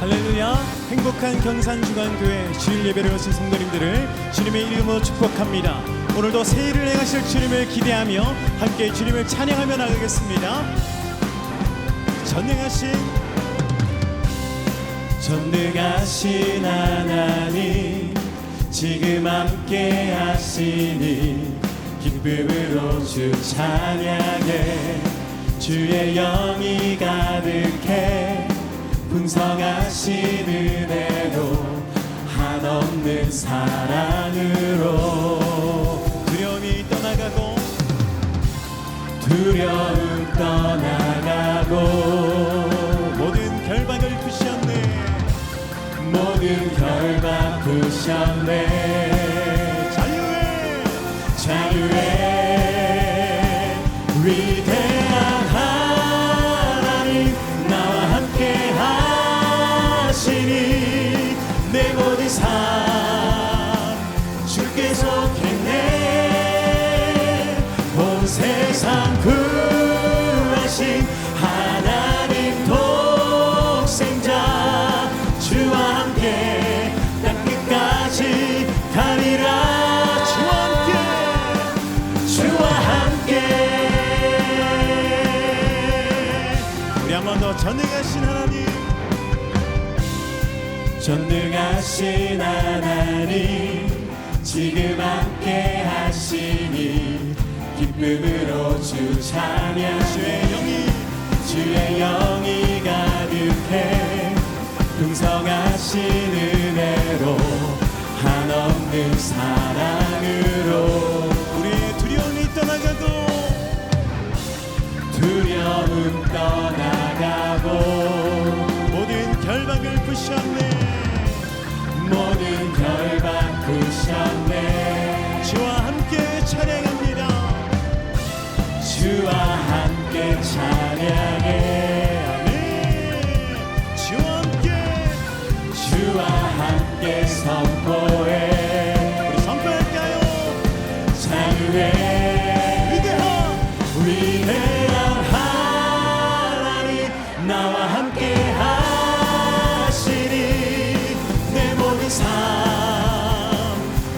할렐루야. 행복한 경산중앙교회 주일 예배를 오신 성도님들을 주님의 이름으로 축복합니다. 오늘도 새 일을 행하실 주님을 기대하며 함께 주님을 찬양하며 나가겠습니다. 전능하신 하나님, 지금 함께 하시니 기쁨으로 주 찬양해. 주의 영이 가득해 풍성하신 은혜로 한없는 사랑으로 두려움 떠나가고 모든 결박을 부셨네. 자유의 위대한 하나님, 나와 함께 하시니 내 모든 삶 주께 속했네. 온 세상 구하신 하나님 독생자, 주와 함께 땅 끝까지 가리라. 전능하신 하나님, 지금 함께 하시니 기쁨으로 주 찬양. 주의 영이 가득해 풍성하신 은혜로 한없는 사랑으로 우리의 두려움 떠나가고 모든 결박을 부셨네. 주와 함께 찬양합니다. 주와 함께 찬양해. 아멘. 주와 함께 선포해. 우리 선포할까요? 자유의 위대한 하나님, 나와 함께 하시니 내 모든 삶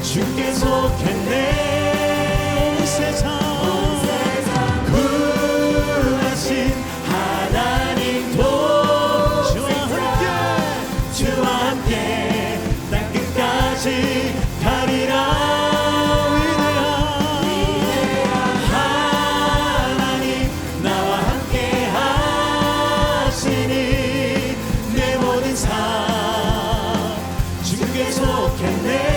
주께 속했네. 온 세상 구하신 하나님 주와 함께 땅 끝까지 가리라. 위대한 하나님, 나와 함께 하시니 내 모든 삶 주께 속했네.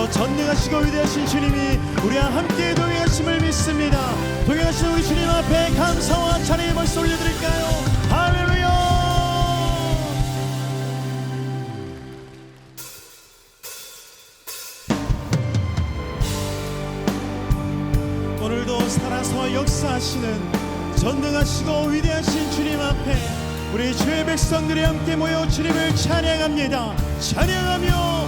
전능하시고 위대하신 주님이 우리와 함께 동행하심을 믿습니다. 동행하신 우리 주님 앞에 감사와 찬양의 박수 올려드릴까요? 할렐루야. 오늘도 살아서 역사하시는 전능하시고 위대하신 주님 앞에 우리 주의 백성들이 함께 모여 주님을 찬양합니다. 찬양하며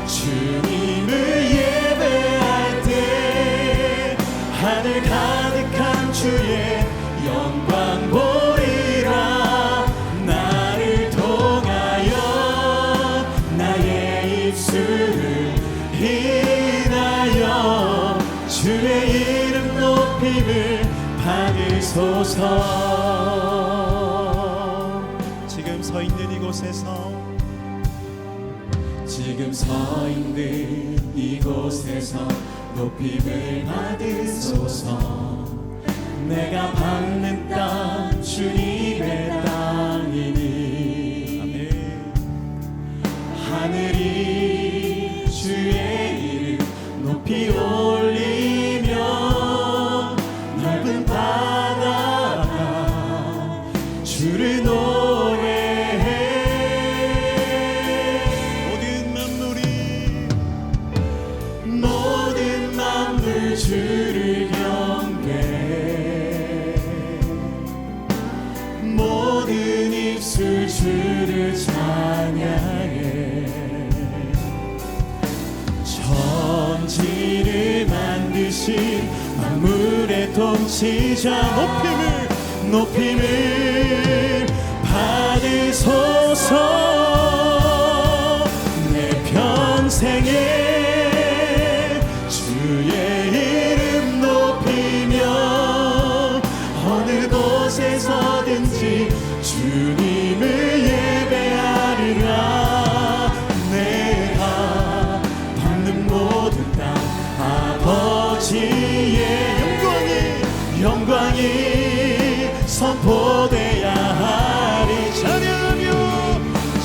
주님을 예배할 때 하늘 가득한 주의 영광 보리라. 나를 통하여 나의 입술을 인하여 주의 이름 높임을 받으소서. 지금 서 있는 이곳에서 높임을 받으소서. 내가 받는 땅 주님의 땅이니. 아멘. 하늘이 주의 이름 높이 올리며 넓은 바다가 주를 노래해. 찬양해. 천지를 만드신 만물의 통치자 높임을 받으소서. 내 평생에 주의 이름 높이며 어느 곳에서든지 주님을 예배하리라. 내가 받는 모든 땅 아버지의 영광이 선포돼야 하리.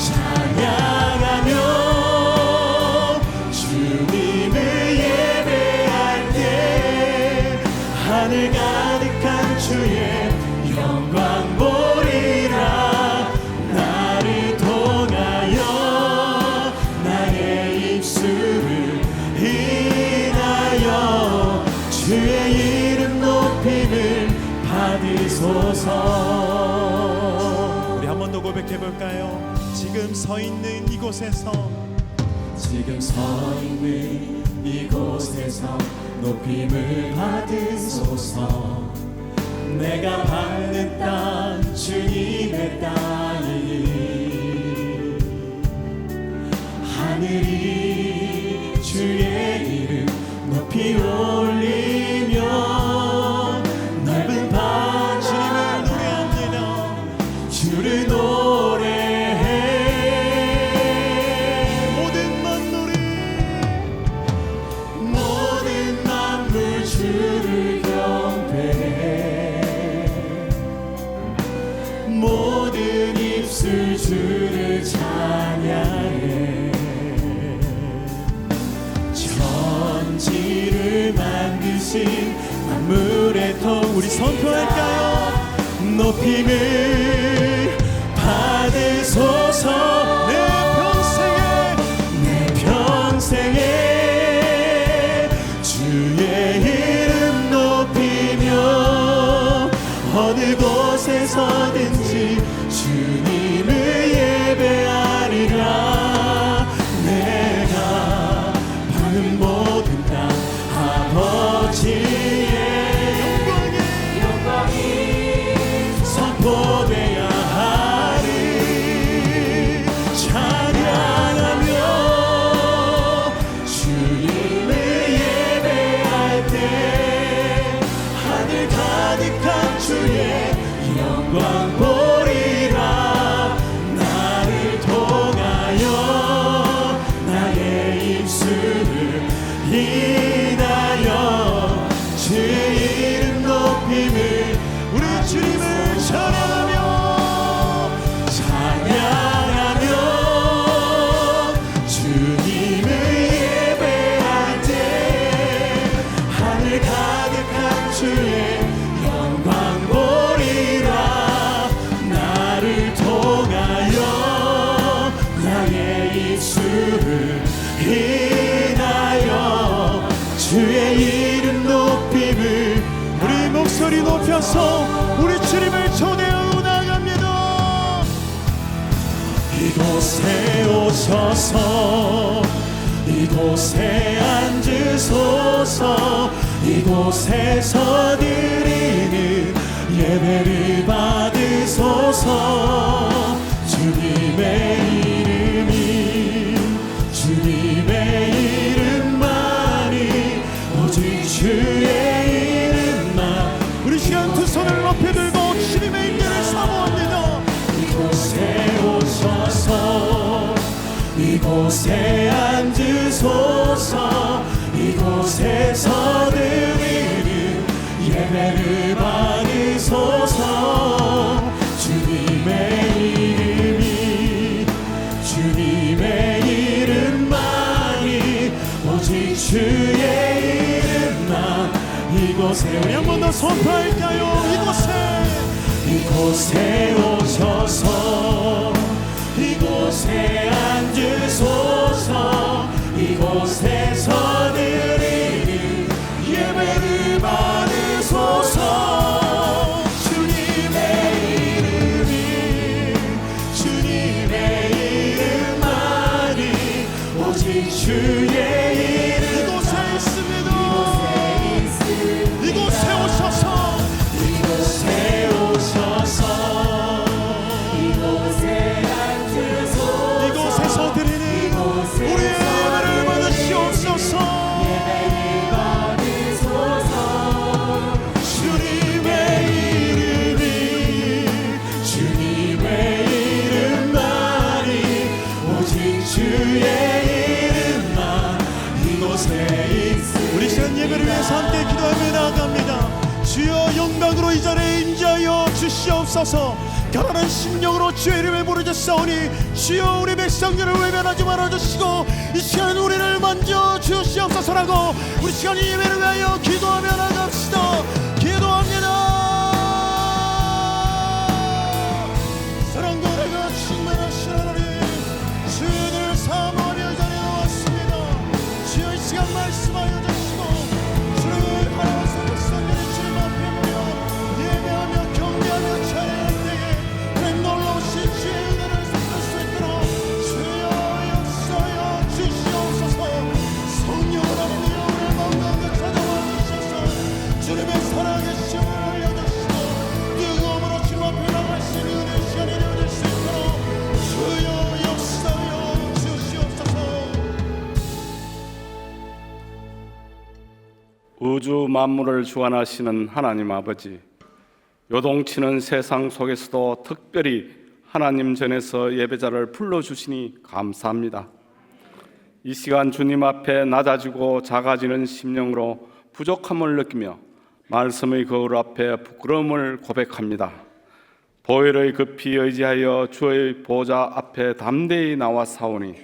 찬양하며 주님을 예배할 때 하늘 가득한 주의 영광 보리라. 나를 통하여 나의 입술을 인하여 주의 이름 높임을 받으소서. 우리 한 번 더 고백해 볼까요? 지금 서 있는 이곳에서 높임을 받으소서. 내가 받는 땅 주님의 땅이니 하늘이 주의 이름 높이 올리며 넓은 방 주님을 노래합니다. 주를 노래해. 모든 만물 주를 경배해. 모든 입술 주를 찬양해. 천지를 만드신 만물의 통 우리 선포할까요? 높임을 받으소서. 내 평생에 주의 이름 높이며 어느 곳에서든지 주님을 예배하리라. 내가 받는 모든 땅 아버지의 영광이 선포돼야 하리. 찬양하며 주님을 예배할 때 하늘 가득한 주의 영광 보리라. 나를 통하여 나의 입술을 인하여 주의 이름 높임을 우리 주님을 찬양하며 주님을 예배할 때 하늘 가득한 주의 영광 보리라. 나를 통하여 나의 입술을 인하여 주의 이름 높임을 우리 목소리 높여서 우리 주님을 초대하고 나갑니다. 이곳에 오셔서 이곳에 앉으소서. 이곳에서 드리는 예배를 받으소서. 주님의 이름만이 오직 주의 이름만. 우리 시간 두 손을 높이 들고 주님의 임재를 사모합니다. 이곳에 오셔서 이곳에 앉으소서. 이곳에서 드리는 예배를 받으소서. 주님의 이름만이 오직 주의 이름만. 이곳에 우리 한 번 더 선포할까요? 이곳에 오셔서 이곳에 앉으소서. 이곳에서 드리는 예배를 받으소서. 주님의 영광으로 이 자리에 임재하여 주시옵소서. 가난한 심령으로 주의 이름을 부르짖사오니 주여 우리 백성들을 외면하지 말아주시고 이 시간 우리를 만져 주시옵소서라고 우리 시간 이 예배를 위하여 기도하며 나갑시다. 기도합니다. 사랑과 은혜가 충만하신 하나님, 주의 사모하며 이 자리에 나왔습니다. 주여 이 시간 말씀하여 주시고 주님을 바라보사 백성들이 주님 앞에 모여 예배하며 경배하며 찬양할 때에 하나님 놀라우신 주의 은혜를 선포할 수 있도록 주여 역사여 주시옵소서. 성령 하나님이여 우리의 마음 가운데 찾아와 주셔서 주님의 살아계신 힘을 알려주시고 뜨거움으로 주님 앞에 나갈 수 있는 은혜의 시간이 되어질 수 있도록 주여 역사여 주시옵소서. 우주 만물을 주관하시는 하나님 아버지, 요동치는 세상 속에서도 특별히 하나님 전에서 예배자를 불러주시니 감사합니다. 이 시간 주님 앞에 낮아지고 작아지는 심령으로 부족함을 느끼며 말씀의 거울 앞에 부끄러움을 고백합니다. 보혈의 급히 의지하여 주의 보좌 앞에 담대히 나와 사오니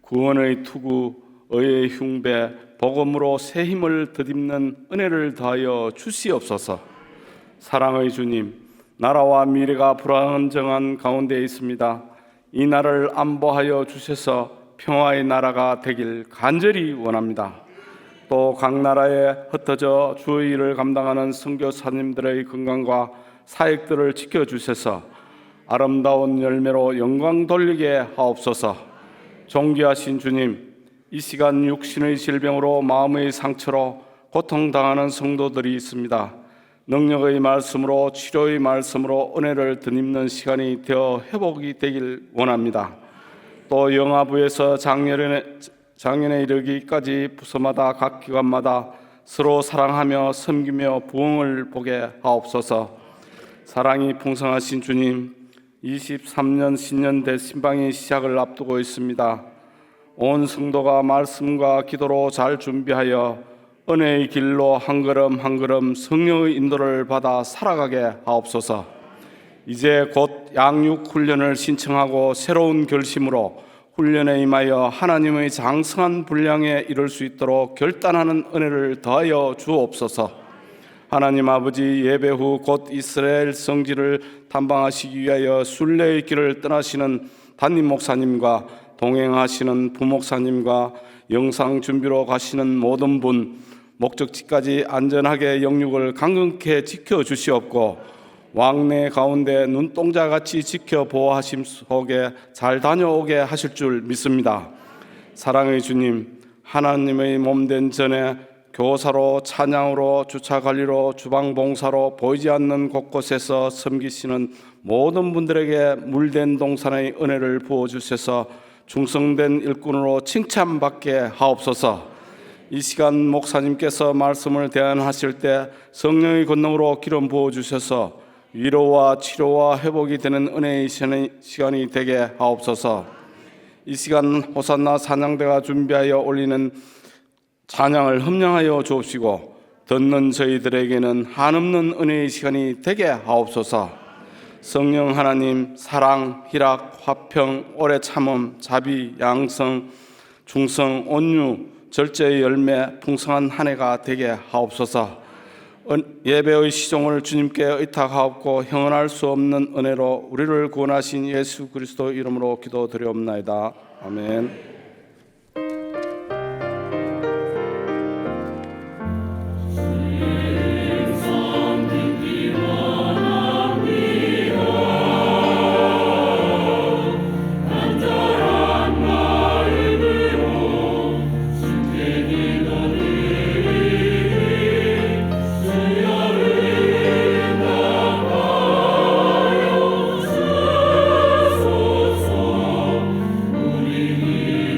구원의 투구, 의의 흉배, 복음으로 새 힘을 덧입는 은혜를 더하여 주시옵소서. 사랑의 주님, 나라와 미래가 불안정한 가운데 있습니다. 이 나라를 안보하여 주셔서 평화의 나라가 되길 간절히 원합니다. 또 각 나라에 흩어져 주의 일을 감당하는 선교사님들의 건강과 사역들을 지켜주셔서 아름다운 열매로 영광 돌리게 하옵소서. 존귀하신 주님, 이 시간 육신의 질병으로 마음의 상처로 고통당하는 성도들이 있습니다. 능력의 말씀으로 치료의 말씀으로 은혜를 덧입는 시간이 되어 회복이 되길 원합니다. 또 영아부에서 장년에 이르기까지 부서마다 각 기관마다 서로 사랑하며 섬기며 부흥을 보게 하옵소서. 사랑이 풍성하신 주님, 23년 신년대 신방의 시작을 앞두고 있습니다. 온 성도가 말씀과 기도로 잘 준비하여 은혜의 길로 한 걸음 한 걸음 성령의 인도를 받아 살아가게 하옵소서. 이제 곧 양육 훈련을 신청하고 새로운 결심으로 훈련에 임하여 하나님의 장성한 분량에 이룰 수 있도록 결단하는 은혜를 더하여 주옵소서. 하나님 아버지, 예배 후 곧 이스라엘 성지를 탐방하시기 위하여 순례의 길을 떠나시는 담임 목사님과 동행하시는 부목사님과 영상 준비로 가시는 모든 분, 목적지까지 안전하게 영육을 강건케 지켜주시옵고 왕래 가운데 눈동자같이 지켜 보호하심 속에 잘 다녀오게 하실 줄 믿습니다. 사랑의 주님, 하나님의 몸된 전에 교사로, 찬양으로, 주차관리로, 주방봉사로 보이지 않는 곳곳에서 섬기시는 모든 분들에게 물된 동산의 은혜를 부어주셔서 충성된 일꾼으로 칭찬받게 하옵소서. 이 시간 목사님께서 말씀을 대안하실 때 성령의 권능으로 기름 부어주셔서 위로와 치료와 회복이 되는 은혜의 시간이 되게 하옵소서. 이 시간 호산나 찬양대가 준비하여 올리는 찬양을 흠령하여 주옵시고 듣는 저희들에게는 한없는 은혜의 시간이 되게 하옵소서. 성령 하나님, 사랑, 희락, 화평, 오래 참음, 자비, 양성, 중성, 온유, 절제의 열매, 풍성한 한 해가 되게 하옵소서. 예배의 시종을 주님께 의탁하옵고 형언할 수 없는 은혜로 우리를 구원하신 예수 그리스도 이름으로 기도드리옵나이다. 아멘. 우리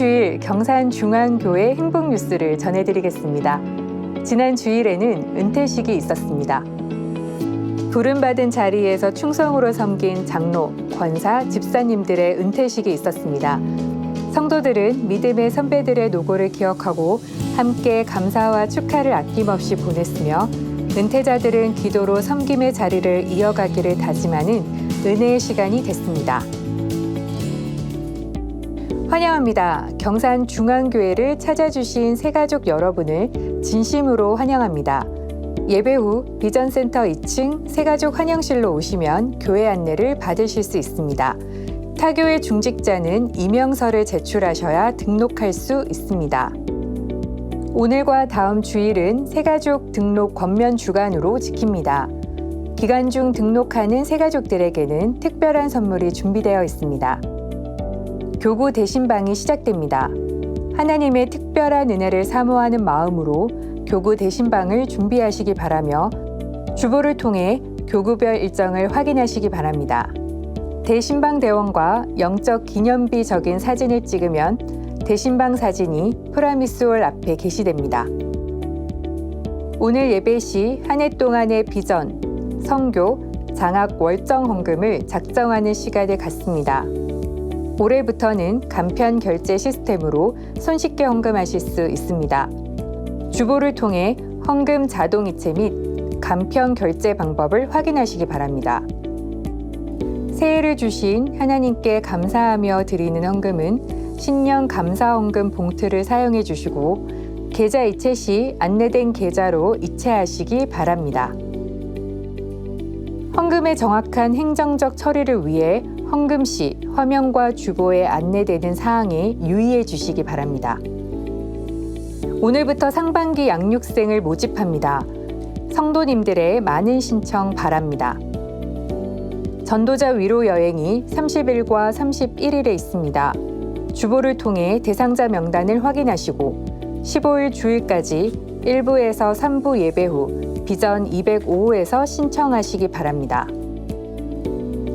주일 경산중앙교회 행복뉴스를 전해드리겠습니다. 지난 주일에는 은퇴식이 있었습니다. 부름받은 자리에서 충성으로 섬긴 장로, 권사, 집사님들의 은퇴식이 있었습니다. 성도들은 믿음의 선배들의 노고를 기억하고 함께 감사와 축하를 아낌없이 보냈으며 은퇴자들은 기도로 섬김의 자리를 이어가기를 다짐하는 은혜의 시간이 됐습니다. 환영합니다. 경산중앙교회를 찾아주신 새가족 여러분을 진심으로 환영합니다. 예배 후 비전센터 2층 새가족 환영실로 오시면 교회 안내를 받으실 수 있습니다. 타교의 중직자는 이명서를 제출하셔야 등록할 수 있습니다. 오늘과 다음 주일은 새가족 등록 권면 주간으로 지킵니다. 기간 중 등록하는 새가족들에게는 특별한 선물이 준비되어 있습니다. 교구 대신방이 시작됩니다. 하나님의 특별한 은혜를 사모하는 마음으로 교구 대신방을 준비하시기 바라며 주보를 통해 교구별 일정을 확인하시기 바랍니다. 대신방 대원과 영적 기념비 적인 사진을 찍으면 대신방 사진이 프라미스홀 앞에 게시됩니다. 오늘 예배 시 한 해 동안의 비전, 성교, 장학 월정 헌금을 작정하는 시간을 갖습니다. 올해부터는 간편 결제 시스템으로 손쉽게 헌금하실 수 있습니다. 주보를 통해 헌금 자동이체 및 간편 결제 방법을 확인하시기 바랍니다. 새해를 주신 하나님께 감사하며 드리는 헌금은 신년 감사 헌금 봉투를 사용해 주시고 계좌 이체 시 안내된 계좌로 이체하시기 바랍니다. 헌금의 정확한 행정적 처리를 위해 헌금 시 화면과 주보에 안내되는 사항에 유의해 주시기 바랍니다. 오늘부터 상반기 양육생을 모집합니다. 성도님들의 많은 신청 바랍니다. 전도자 위로 여행이 30일과 31일에 있습니다. 주보를 통해 대상자 명단을 확인하시고 15일 주일까지 1부에서 3부 예배 후 비전 205호에서 신청하시기 바랍니다.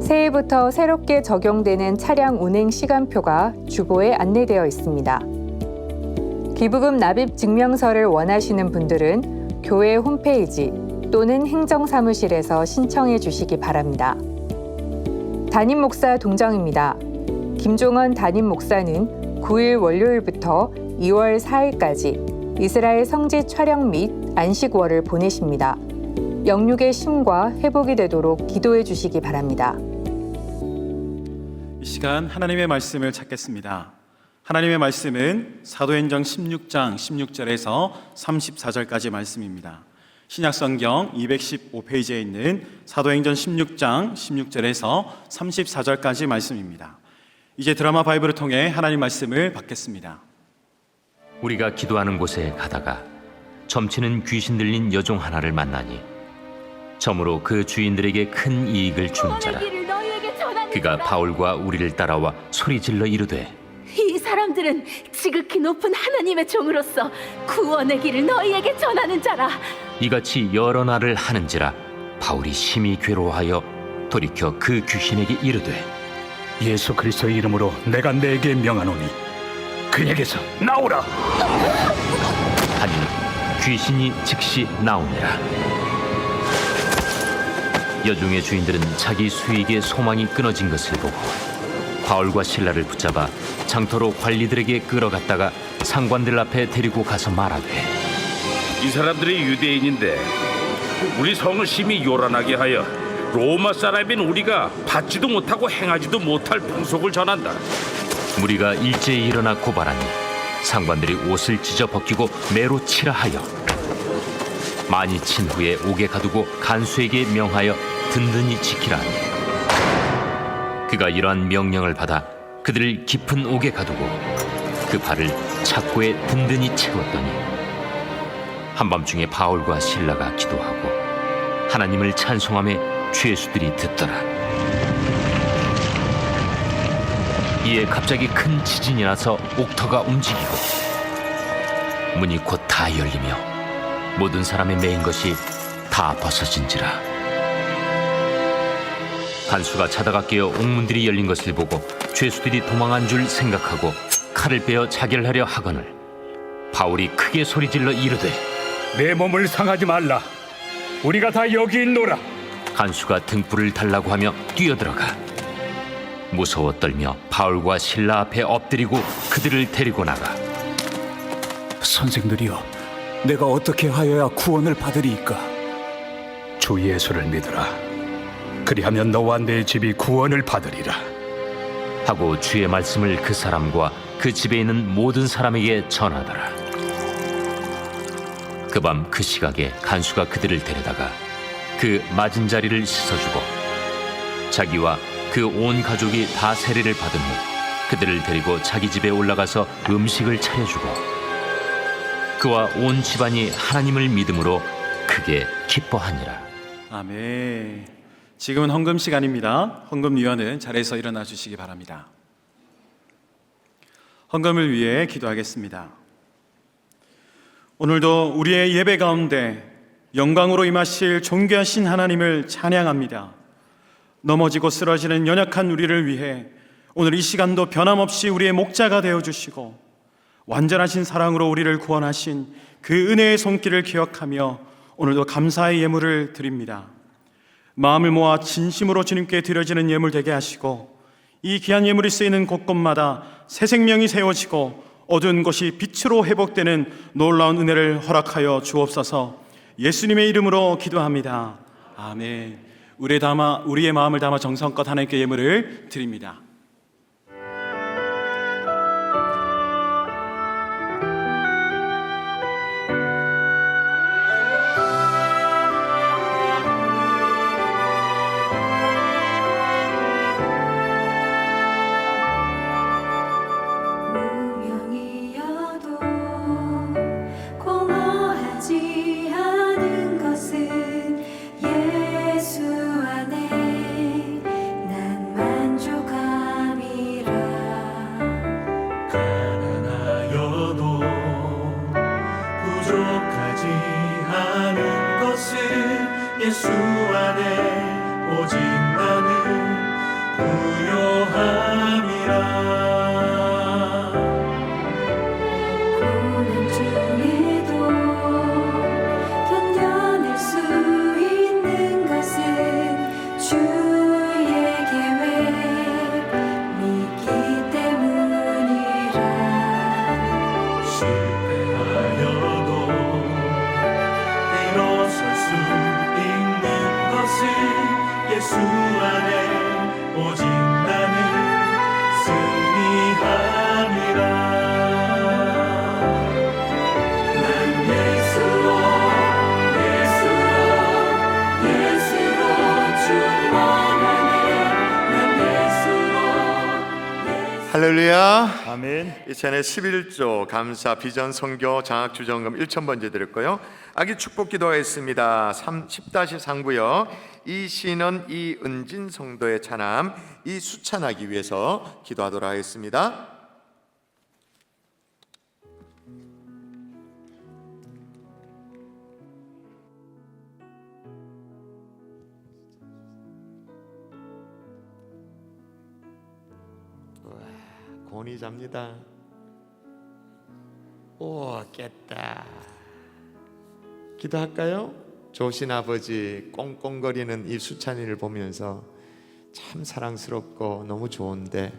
새해부터 새롭게 적용되는 차량 운행 시간표가 주보에 안내되어 있습니다. 기부금 납입 증명서를 원하시는 분들은 교회 홈페이지 또는 행정사무실에서 신청해 주시기 바랍니다. 담임 목사 동정입니다. 김종원 담임 목사는 9일 월요일부터 2월 4일까지 이스라엘 성지 촬영 및 안식월을 보내십니다. 영육의 심과 회복이 되도록 기도해 주시기 바랍니다. 이 시간 하나님의 말씀을 찾겠습니다. 하나님의 말씀은 사도행전 16장 16절에서 34절까지 말씀입니다. 신약성경 215페이지에 있는 사도행전 16장 16절에서 34절까지 말씀입니다. 이제 드라마 바이블을 통해 하나님 말씀을 받겠습니다. 우리가 기도하는 곳에 가다가 점치는 귀신 들린 여종 하나를 만나니 점으로 그 주인들에게 큰 이익을 주는 자라. 그가 바울과 우리를 따라와 소리질러 이르되 이 사람들은 지극히 높은 하나님의 종으로서 구원의 길을 너희에게 전하는 자라. 이같이 여러 날을 하는지라 바울이 심히 괴로워하여 돌이켜 그 귀신에게 이르되 예수 그리스도의 이름으로 내가 내게 명하노니 그에게서 나오라. 하니 귀신이 즉시 나오니라. 여종의 주인들은 자기 수익의 소망이 끊어진 것을 보고 바울과 실라를 붙잡아 장터로 관리들에게 끌어갔다가 상관들 앞에 데리고 가서 말하되 이 사람들이 유대인인데 우리 성을 심히 요란하게 하여 로마 사람인 우리가 받지도 못하고 행하지도 못할 풍속을 전한다. 무리가 일제히 일어나 고발하니 상관들이 옷을 찢어 벗기고 매로 치라 하여 많이 친 후에 옥에 가두고 간수에게 명하여 든든히 지키라 하니 그가 이러한 명령을 받아 그들을 깊은 옥에 가두고 그 발을 착고에 든든히 채웠더니 한밤중에 바울과 실라가 기도하고 하나님을 찬송하며 죄수들이 듣더라. 이에 갑자기 큰 지진이 나서 옥터가 움직이고 문이 곧 다 열리며 모든 사람의 매인 것이 다 벗어진지라. 간수가 자다가 깨어 옥문들이 열린 것을 보고 죄수들이 도망한 줄 생각하고 칼을 빼어 자결 하려 하거늘 바울이 크게 소리질러 이르되 내 몸을 상하지 말라. 우리가 다 여기 있노라. 간수가 등불을 달라고 하며 뛰어들어가 무서워 떨며 바울과 실라 앞에 엎드리고 그들을 데리고 나가 선생들이여, 내가 어떻게 하여야 구원을 받으리이까? 주 예수를 믿으라. 그리하면 너와 내 집이 구원을 받으리라. 하고 주의 말씀을 그 사람과 그 집에 있는 모든 사람에게 전하더라. 그 밤 그 시각에 간수가 그들을 데려다가 그 맞은 자리를 씻어주고 자기와 그 온 가족이 다 세례를 받은 후 그들을 데리고 자기 집에 올라가서 음식을 차려주고 그와 온 집안이 하나님을 믿음으로 크게 기뻐하니라. 아멘. 지금은 헌금 시간입니다. 헌금위원은 자리에서 일어나 주시기 바랍니다. 헌금을 위해 기도하겠습니다. 오늘도 우리의 예배 가운데 영광으로 임하실 존귀하신 하나님을 찬양합니다. 넘어지고 쓰러지는 연약한 우리를 위해 오늘 이 시간도 변함없이 우리의 목자가 되어주시고 완전하신 사랑으로 우리를 구원하신 그 은혜의 손길을 기억하며 오늘도 감사의 예물을 드립니다. 마음을 모아 진심으로 주님께 드려지는 예물 되게 하시고 이 귀한 예물이 쓰이는 곳곳마다 새 생명이 세워지고 어두운 것이 빛으로 회복되는 놀라운 은혜를 허락하여 주옵소서. 예수님의 이름으로 기도합니다. 아멘. 우리의 마음을 담아 정성껏 하나님께 예물을 드립니다. 예수 안에 오직 나는 부요함이라. 고난 중에도 견뎌낼 수 있는 것은 주의 계획 믿기 때문이라. 실패하여도 일어설 수 있는 것은 예수 안에 오직 나는 승리함이라. 난 예수로 충만하네. 난 예수로 할렐루야. 아멘. 이천에 11조 감사 비전 선교 장학 주정금 1,000번째 드렸고요. 아기 축복 기도하겠습니다. 10-3구요. 이 시는 이은진 성도의 차남 이수찬하기 위해서 기도하도록 하겠습니다. 곤이 잡니다. 오, 깼다. 기도할까요? 조신 아버지 꽁꽁거리는 이 수찬이를 보면서 참 사랑스럽고 너무 좋은데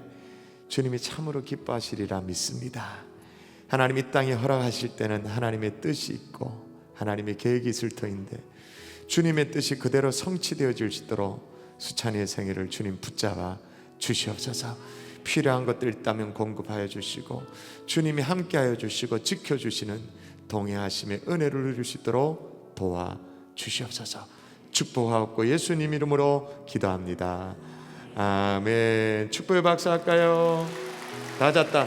주님이 참으로 기뻐하시리라 믿습니다. 하나님 이 땅에 허락하실 때는 하나님의 뜻이 있고 하나님의 계획이 있을 터인데 주님의 뜻이 그대로 성취되어질 수 있도록 수찬이의 생애를 주님 붙잡아 주시옵소서. 필요한 것들 있다면 공급하여 주시고 주님이 함께하여 주시고 지켜주시는 동행하심의 은혜를 누릴 수 있도록 도와 주시옵소서. 축복하옵고 예수님 이름으로 기도합니다. 아멘. 축복의 박수 할까요? 다 잤다.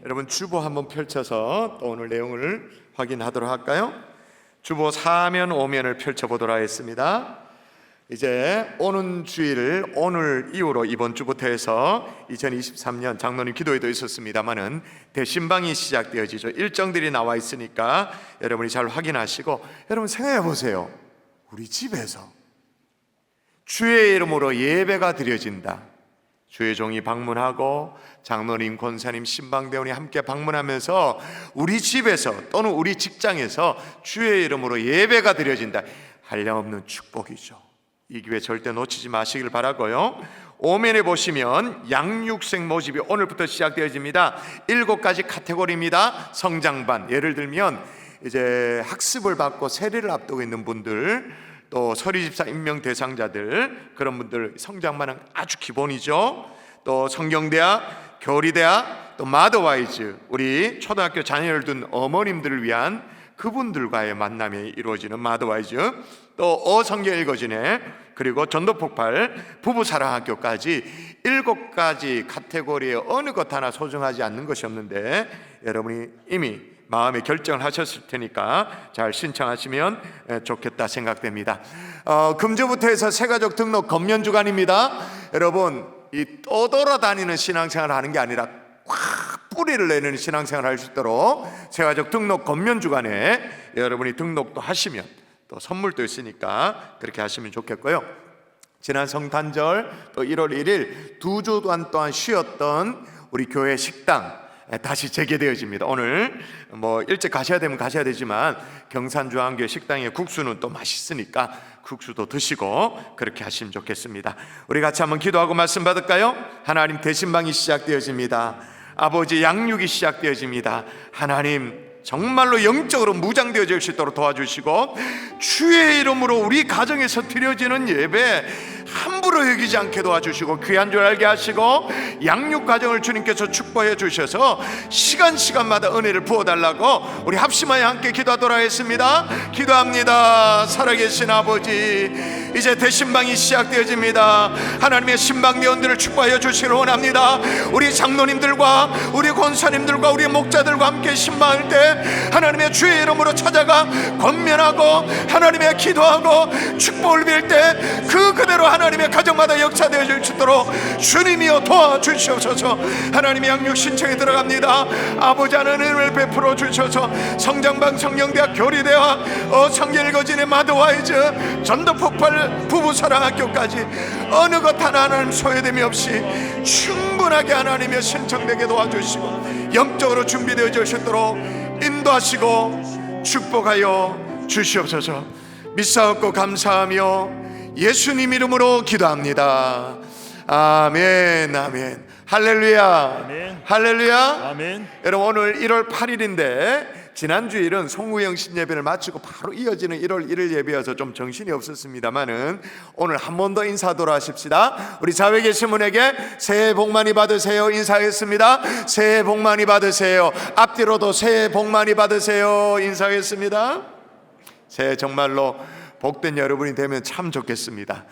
여러분 주보 한번 펼쳐서 또 오늘 내용을 확인하도록 할까요? 주보 4면 5면을 펼쳐보도록 하겠습니다. 이제 오는 주일 오늘 이후로 이번 주부터 해서 2023년 장로님 기도회도 있었습니다마는 대신방이 시작되어지죠. 일정들이 나와 있으니까 여러분이 잘 확인하시고, 여러분 생각해 보세요. 우리 집에서 주의 이름으로 예배가 드려진다. 주의 종이 방문하고 장로님, 권사님, 신방대원이 함께 방문하면서 우리 집에서 또는 우리 직장에서 주의 이름으로 예배가 드려진다. 한량없는 축복이죠. 이 기회 절대 놓치지 마시길 바라고요. 오면에 보시면 양육생 모집이 오늘부터 시작되어집니다. 7가지 카테고리입니다. 성장반, 예를 들면 이제 학습을 받고 세례를 앞두고 있는 분들, 또 서리집사 임명 대상자들, 그런 분들 성장반은 아주 기본이죠. 또 성경대학, 교리대학, 또 마더와이즈, 우리 초등학교 자녀를 둔 어머님들을 위한 그분들과의 만남이 이루어지는 마더와이즈, 또 어성경 읽어지네, 그리고 전도폭발, 부부사랑학교까지 7가지 카테고리에 어느 것 하나 소중하지 않는 것이 없는데, 여러분이 이미 마음의 결정을 하셨을 테니까 잘 신청하시면 좋겠다 생각됩니다. 금주부터 해서 새가족 등록 검면주간입니다. 여러분, 이 떠돌아다니는 신앙생활을 하는 게 아니라 꽉 뿌리를 내는 신앙생활을 할 수 있도록 새가족 등록 검면주간에 여러분이 등록도 하시면 또 선물도 있으니까 그렇게 하시면 좋겠고요. 지난 성탄절 또 1월 1일 2주 동안 쉬었던 우리 교회 식당 다시 재개되어집니다. 오늘 뭐 일찍 가셔야 되면 가셔야 되지만 경산중앙교회 식당의 국수는 또 맛있으니까 국수도 드시고 그렇게 하시면 좋겠습니다. 우리 같이 한번 기도하고 말씀 받을까요? 하나님, 대신방이 시작되어집니다. 아버지, 양육이 시작되어집니다. 하나님, 정말로 영적으로 무장되어질 수 있도록 도와주시고, 주의 이름으로 우리 가정에서 드려지는 예배 함부로 여기지 않게 도와주시고, 귀한 줄 알게 하시고, 양육 과정을 주님께서 축복해 주셔서 시간마다 은혜를 부어달라고 우리 합심하여 함께 기도하도록 하겠습니다. 기도합니다. 살아계신 아버지, 이제 대신방이 시작되어집니다. 하나님의 신방대원들을 축복하여 주시기를 원합니다. 우리 장로님들과 우리 권사님들과 우리 목자들과 함께 신방할 때 하나님의 주의 이름으로 찾아가 권면하고 하나님의 기도하고 축복을 빌 때 그 그대로 하나님의 가정마다 역사되어질 수 있도록 주님이여 도와주시옵소서. 하나님의 양육 신청에 들어갑니다. 아버지, 하나님을 베풀어 주셔서 성장방, 성경대학, 교리대학, 어성경 읽어지네, 마더와이즈, 전도폭발, 부부사랑학교까지 어느 것 하나 하나님 소외됨이 없이 충분하게 하나님의 신청되게 도와주시고 영적으로 준비되어질 수 있도록 인도하시고 축복하여 주시옵소서. 믿사옵고 감사하며 예수님 이름으로 기도합니다. 아멘, 아멘. 할렐루야, 아멘. 할렐루야, 아멘. 여러분, 오늘 1월 8일인데 지난 주일은 송구영 신예배를 마치고 바로 이어지는 1월 1일 예배여서 좀 정신이 없었습니다만은 오늘 한 번 더 인사하도록 하십시다. 우리 자외 계신 분에게 새해 복 많이 받으세요 인사하겠습니다. 새해 복 많이 받으세요. 앞뒤로도 새해 복 많이 받으세요 인사하겠습니다. 새해 정말로 복된 여러분이 되면 참 좋겠습니다.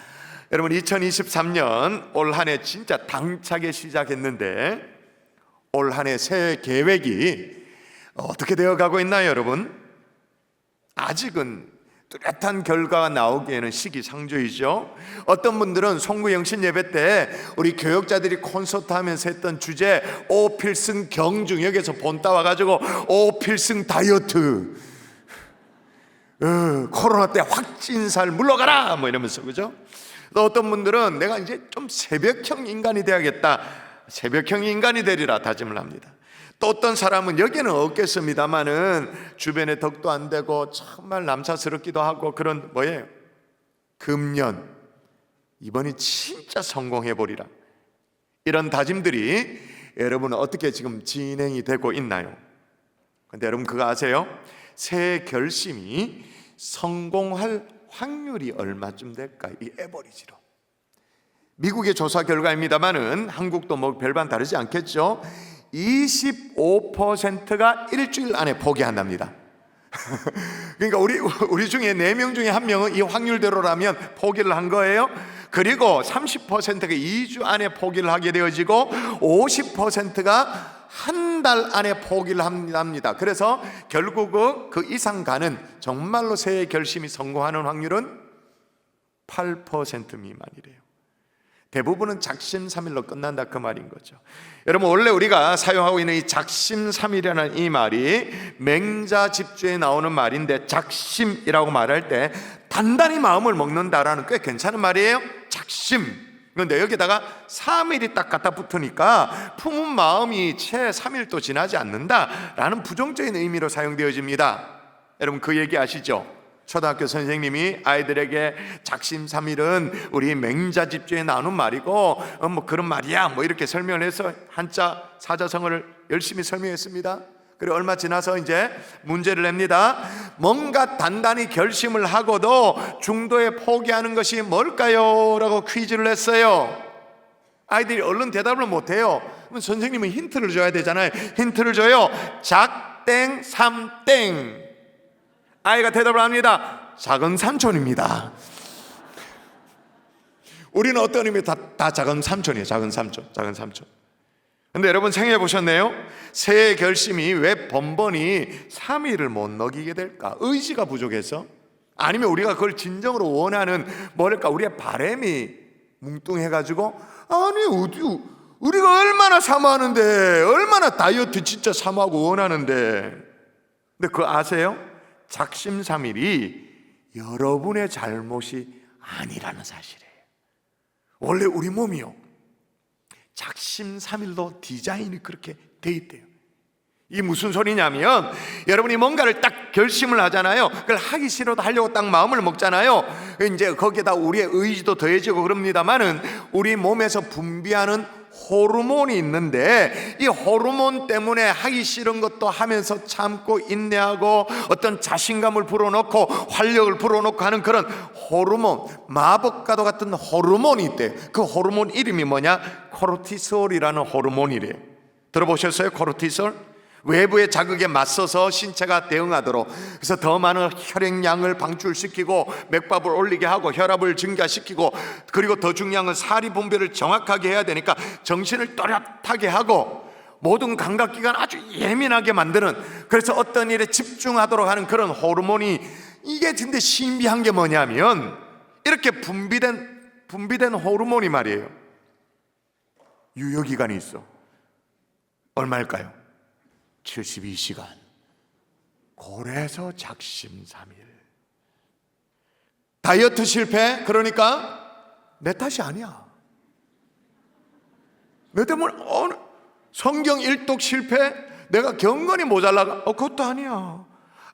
여러분, 2023년 올 한 해 진짜 당차게 시작했는데 올 한 해 새해 계획이 어떻게 되어가고 있나요, 여러분? 아직은 뚜렷한 결과가 나오기에는 시기상조이죠. 어떤 분들은 송구영신 예배 때 우리 교역자들이 콘서트 하면서 했던 주제 오필승 경중, 여기서 본 따와가지고 오필승 다이어트, 코로나 때 확진살 물러가라 뭐 이러면서, 그죠? 또 어떤 분들은 내가 이제 좀 새벽형 인간이 되어야겠다, 새벽형 인간이 되리라 다짐을 합니다. 또 어떤 사람은 여기는 없겠습니다만은 주변에 덕도 안 되고 정말 남사스럽기도 하고 그런 뭐예요? 금년 이번이 진짜 성공해버리라, 이런 다짐들이 여러분은 어떻게 지금 진행이 되고 있나요? 근데 여러분 그거 아세요? 새해 결심이 성공할 확률이 얼마쯤 될까? 이 에버리지로. 미국의 조사 결과입니다만은 한국도 뭐 별반 다르지 않겠죠? 25%가 일주일 안에 포기한답니다. 그러니까 우리 중에 4명 중에 1명은 이 확률대로라면 포기를 한 거예요. 그리고 30%가 2주 안에 포기를 하게 되어지고 50%가 한 달 안에 포기를 합니다. 그래서 결국은 그 이상 가는 정말로 새해 결심이 성공하는 확률은 8% 미만이래요. 대부분은 작심삼일로 끝난다 그 말인 거죠. 여러분, 원래 우리가 사용하고 있는 이 작심삼일이라는 이 말이 맹자집주에 나오는 말인데, 작심이라고 말할 때 단단히 마음을 먹는다라는 꽤 괜찮은 말이에요. 작심. 그런데 여기다가 3일이 딱 갖다 붙으니까 품은 마음이 채 3일도 지나지 않는다라는 부정적인 의미로 사용되어집니다. 여러분, 그 얘기 아시죠? 초등학교 선생님이 아이들에게 작심삼일은 우리 맹자집주에 나오는 말이고 뭐 그런 말이야 뭐 이렇게 설명을 해서 한자 사자성어를 열심히 설명했습니다. 그리고 얼마 지나서 이제 문제를 냅니다. 뭔가 단단히 결심을 하고도 중도에 포기하는 것이 뭘까요? 라고 퀴즈를 냈어요. 아이들이 얼른 대답을 못해요. 그럼 선생님은 힌트를 줘야 되잖아요. 힌트를 줘요. 작땡 삼땡. 아이가 대답을 합니다. 작은 삼촌입니다. 우리는 어떤 의미 다 작은 삼촌이에요. 작은 삼촌. 근데 여러분 생각해 보셨네요? 새해 결심이 왜 번번이 3일을 못 넘기게 될까? 의지가 부족해서? 아니면 우리가 그걸 진정으로 원하는 뭐랄까 우리의 바람이 뭉뚱해가지고 아니 어디 우리가 얼마나 사모하는데, 얼마나 다이어트 진짜 사모하고 원하는데. 근데 그거 아세요? 작심삼일이 여러분의 잘못이 아니라는 사실이에요. 원래 우리 몸이요, 작심삼일로 디자인이 그렇게 돼 있대요. 이게 무슨 소리냐면, 여러분이 뭔가를 딱 결심을 하잖아요. 그걸 하기 싫어도 하려고 딱 마음을 먹잖아요. 이제 거기에다 우리의 의지도 더해지고 그럽니다만은 우리 몸에서 분비하는 호르몬이 있는데, 이 호르몬 때문에 하기 싫은 것도 하면서 참고 인내하고 어떤 자신감을 불어넣고 활력을 불어넣고 하는 그런 호르몬, 마법과도 같은 호르몬이 있대요. 그 호르몬 이름이 뭐냐? 코르티솔이라는 호르몬이래요. 들어보셨어요? 코르티솔? 외부의 자극에 맞서서 신체가 대응하도록, 그래서 더 많은 혈액량을 방출시키고 맥박을 올리게 하고 혈압을 증가시키고, 그리고 더 중요한 건 사리 분배를 정확하게 해야 되니까 정신을 또렷하게 하고 모든 감각기관 아주 예민하게 만드는, 그래서 어떤 일에 집중하도록 하는 그런 호르몬이, 이게 근데 신비한 게 뭐냐면 이렇게 분비된 호르몬이 말이에요, 유효기간이 있어. 얼마일까요? 72시간. 그래서 작심삼일. 다이어트 실패, 그러니까 내 탓이 아니야. 내 때문에 성경 일독 실패, 내가 경건이 모자라가, 그것도 아니야.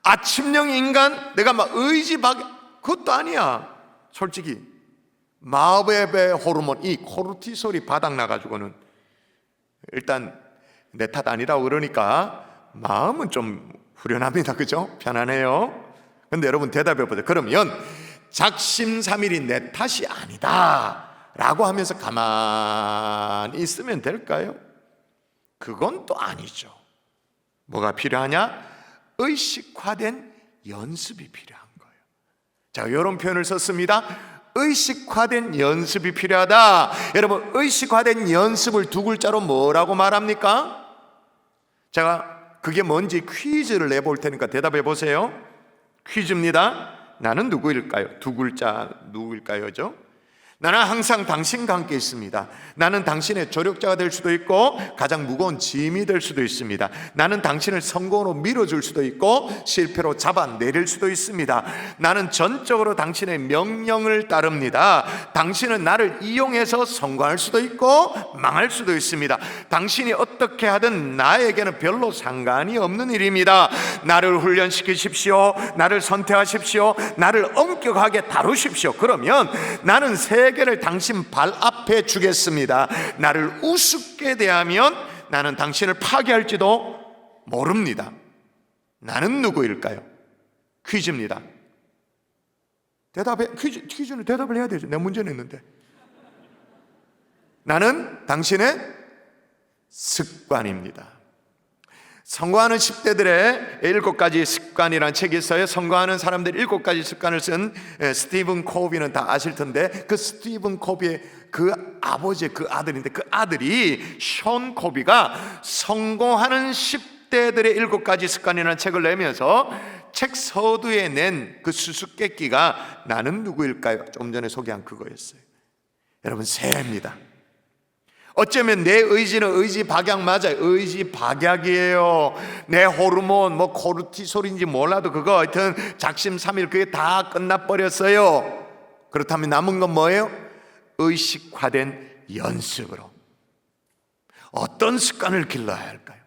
아침형 인간, 내가 막 의지박, 그것도 아니야. 솔직히 마법의 호르몬, 이 코르티솔이 바닥나가지고는 일단 내 탓 아니라고 그러니까 마음은 좀 후련합니다. 그죠? 편안해요. 근데 여러분 대답해 보세요. 그러면 작심삼일이 내 탓이 아니다 라고 하면서 가만히 있으면 될까요? 그건 또 아니죠. 뭐가 필요하냐? 의식화된 연습이 필요한 거예요. 자, 이런 표현을 썼습니다. 의식화된 연습이 필요하다. 여러분, 의식화된 연습을 두 글자로 뭐라고 말합니까? 제가 그게 뭔지 퀴즈를 내볼 테니까 대답해 보세요. 퀴즈입니다. 나는 누구일까요? 두 글자 누구일까요?죠? 나는 항상 당신과 함께 있습니다. 나는 당신의 조력자가 될 수도 있고 가장 무거운 짐이 될 수도 있습니다. 나는 당신을 성공으로 밀어줄 수도 있고 실패로 잡아내릴 수도 있습니다. 나는 전적으로 당신의 명령을 따릅니다. 당신은 나를 이용해서 성공할 수도 있고 망할 수도 있습니다. 당신이 어떻게 하든 나에게는 별로 상관이 없는 일입니다. 나를 훈련시키십시오. 나를 선택하십시오. 나를 엄격하게 다루십시오. 그러면 나는 세계를 당신 발 앞에 주겠습니다. 나를 우습게 대하면 나는 당신을 파괴할지도 모릅니다. 나는 누구일까요? 퀴즈입니다. 퀴즈는 대답을 해야 되죠. 내가 문제 냈는데. 나는 당신의 습관입니다. 성공하는 10대들의 7가지 습관이라는 책이 있어요. 성공하는 사람들 7가지 습관을 쓴 스티븐 코비는 다 아실 텐데, 그 스티븐 코비의 그 아버지, 그 아들인데, 그 아들이 션 코비가 성공하는 10대들의 7가지 습관이라는 책을 내면서 책 서두에 낸 그 수수께끼가 나는 누구일까요? 좀 전에 소개한 그거였어요. 여러분, 새해입니다. 어쩌면 내 의지는 의지 박약 맞아요. 의지 박약이에요. 내 호르몬 뭐 코르티솔인지 몰라도 그거 하여튼 작심삼일 그게 다 끝나버렸어요. 그렇다면 남은 건 뭐예요? 의식화된 연습으로. 어떤 습관을 길러야 할까요?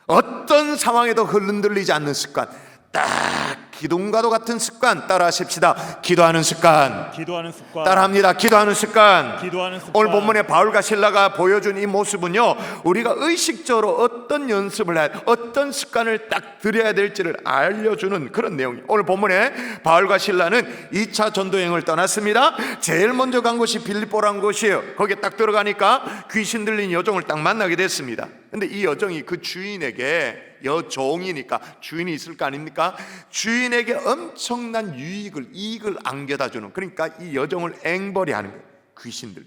어떤 상황에도 흔들리지 않는 습관, 딱 기둥과도 같은 습관 따라 하십시다. 기도하는 습관. 기도하는 습관. 따라합니다. 기도하는 습관. 기도하는 습관. 오늘 본문에 바울과 실라가 보여준 이 모습은요, 우리가 의식적으로 어떤 연습을 해야, 어떤 습관을 딱 들여야 될지를 알려주는 그런 내용이에요. 오늘 본문에 바울과 실라는 2차 전도여행을 떠났습니다. 제일 먼저 간 곳이 빌립보라는 곳이에요. 거기에 딱 들어가니까 귀신 들린 여종을 딱 만나게 됐습니다. 근데 이 여종이 그 주인에게, 여종이니까 주인이 있을 거 아닙니까? 주인에게 엄청난 이익을 안겨다 주는, 그러니까 이 여종을 앵벌이 하는 거예요. 귀신들이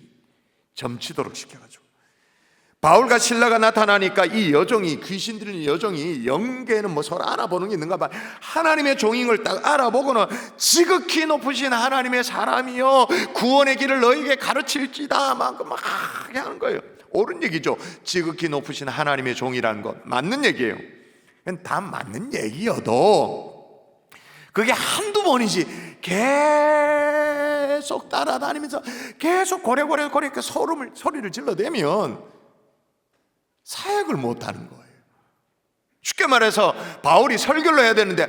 점치도록 시켜가지고. 바울과 실라가 나타나니까 이 여종이, 귀신 들린 여종이, 영계는 뭐 서로 알아보는 게 있는가 봐. 하나님의 종인 걸 딱 알아보고는 지극히 높으신 하나님의 사람이요 구원의 길을 너에게 가르칠지다 막 하는 거예요. 옳은 얘기죠. 지극히 높으신 하나님의 종이라는 건 맞는 얘기예요. 다 맞는 얘기여도 그게 한두 번이지 계속 따라다니면서 계속 고래고래 소리를 질러대면 사역을 못하는 거예요. 쉽게 말해서 바울이 설교를 해야 되는데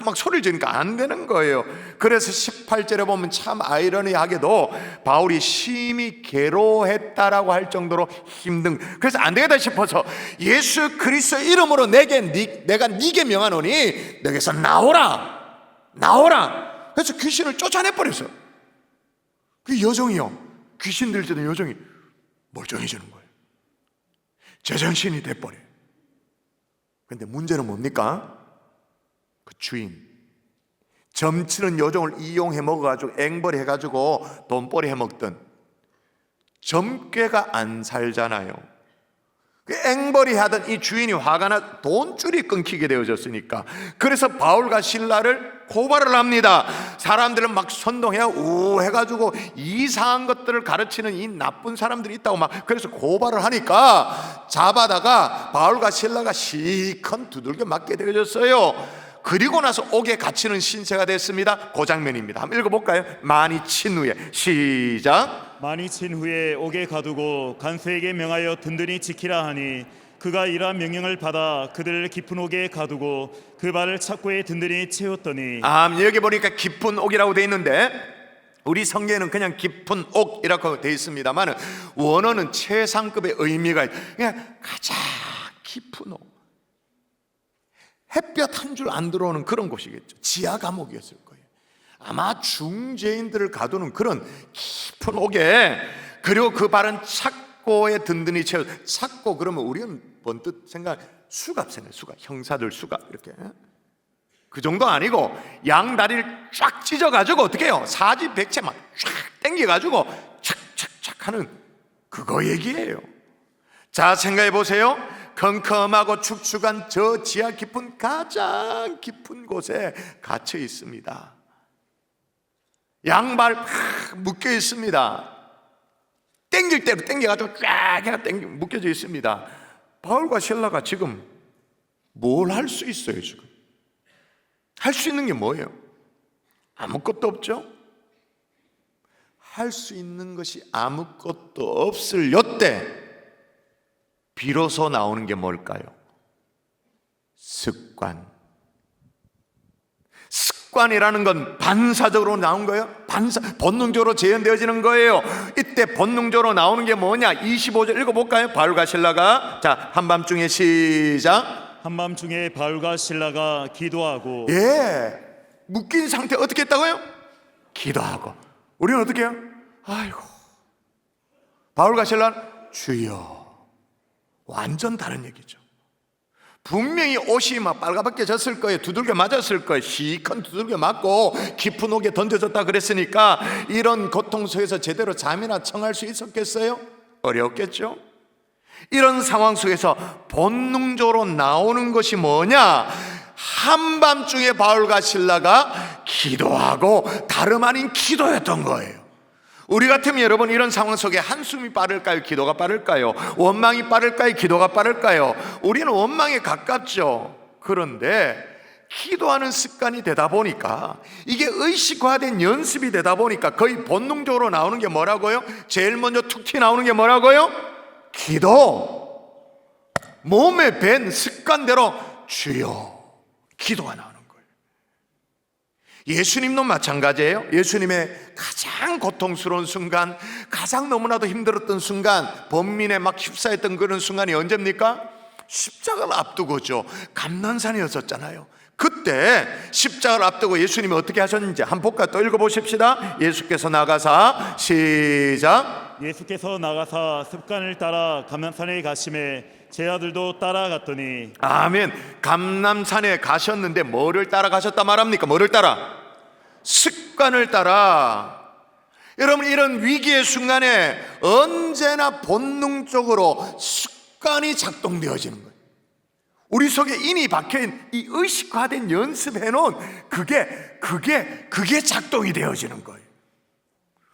막 소리를 지르니까 안 되는 거예요. 그래서 18절에 보면 참 아이러니하게도 바울이 심히 괴로워했다라고 할 정도로 힘든, 그래서 안 되겠다 싶어서 예수 그리스도 이름으로 내가 네게 명하노니 너에게서 나오라. 그래서 귀신을 쫓아내버렸어요. 그 여종이요, 귀신 들리던 여종이 멀쩡해지는 거예요. 제정신이 돼버려요. 근데 문제는 뭡니까? 그 주인, 점치는 여종을 이용해 먹어가지고 앵벌이 해가지고 돈벌이 해먹던 점괘가 안 살잖아요. 그 앵벌이 하던 이 주인이 화가 나 돈줄이 끊기게 되어졌으니까, 그래서 바울과 실라를 고발을 합니다. 사람들은 막 선동해 해가지고 이상한 것들을 가르치는 이 나쁜 사람들이 있다고 막, 그래서 고발을 하니까 잡아다가 바울과 실라가 시컨 두들겨 맞게 되어졌어요. 그리고 나서 옥에 갇히는 신세가 됐습니다. 그 장면입니다. 한번 읽어볼까요? 많이 친 후에, 시작. 많이 친 후에 옥에 가두고 간수에게 명하여 든든히 지키라 하니 그가 이러한 명령을 받아 그들을 깊은 옥에 가두고 그 발을 착고에 든든히 채웠더니. 여기 보니까 깊은 옥이라고 돼 있는데 우리 성경에는 그냥 깊은 옥이라고 돼 있습니다만 원어는 최상급의 의미가 있어요. 그냥 가장 깊은 옥, 햇볕 한 줄 안 들어오는 그런 곳이겠죠. 지하 감옥이었을 거예요. 아마 중죄인들을 가두는 그런 깊은 옥에, 그리고 그 발은 착고에 든든히 채워. 착고 그러면 우리는 번뜩 생각, 수갑 생각, 수갑, 형사들 수갑 이렇게, 그 정도 아니고 양다리를 쫙 찢어가지고 어떻게 해요? 사지 백채 막 쫙 당겨가지고 착착착 하는 그거 얘기예요. 자, 생각해 보세요. 컴컴하고 축축한 저 지하 깊은, 가장 깊은 곳에 갇혀 있습니다. 양발 묶여 있습니다. 땡길 대로 땡겨가지고 쫙 묶여져 있습니다. 바울과 실라가 지금 뭘 할 수 있어요? 지금 할 수 있는 게 뭐예요? 아무것도 없죠. 할 수 있는 것이 아무것도 없을 요때 비로소 나오는 게 뭘까요? 습관이라는 건 반사적으로 나온 거예요. 본능적으로 재현되어지는 거예요. 이때 본능적으로 나오는 게 뭐냐? 25절 읽어볼까요? 바울과 실라가, 자, 한밤중에 시작. 한밤중에 바울과 실라가 기도하고. 묶인 상태 어떻게 했다고요? 기도하고. 우리는 어떻게 해요? 아이고, 바울과 실라는 주여. 완전 다른 얘기죠. 분명히 옷이 막 빨갛게 졌을 거예요. 두들겨 맞았을 거예요. 시컨 두들겨 맞고 깊은 옥에 던져졌다 그랬으니까 이런 고통 속에서 제대로 잠이나 청할 수 있었겠어요? 어려웠겠죠. 이런 상황 속에서 본능적으로 나오는 것이 뭐냐? 한밤중에 바울과 실라가 기도하고 다름 아닌 기도였던 거예요. 우리 같으면 여러분 이런 상황 속에 한숨이 빠를까요? 기도가 빠를까요? 원망이 빠를까요? 기도가 빠를까요? 우리는 원망에 가깝죠. 그런데 기도하는 습관이 되다 보니까, 이게 의식화된 연습이 되다 보니까 거의 본능적으로 나오는 게 뭐라고요? 제일 먼저 툭 튀어나오는 게 뭐라고요? 기도. 몸에 밴 습관대로 주여, 기도가 나오는 거예요. 예수님도 마찬가지예요. 예수님의 가장 고통스러운 순간, 가장 너무나도 힘들었던 순간, 번민에 막 휩싸였던 그런 순간이 언제입니까? 십자가를 앞두고죠. 감난산이었었잖아요. 그때 십자가를 앞두고 예수님이 어떻게 하셨는지 한번 볼까요? 또 읽어보십시다. 예수께서 나가사, 시작. 예수께서 나가사 습관을 따라 감람산에 가심에 제 아들도 따라갔더니. 아멘. 감람산에 가셨는데 뭐를 따라가셨다 말합니까? 뭐를 따라? 습관을 따라. 여러분, 이런 위기의 순간에 언제나 본능적으로 습관이 작동되어지는 거예요. 우리 속에 인이 박혀있는 이 의식화된 연습해놓은 그게 작동이 되어지는 거예요.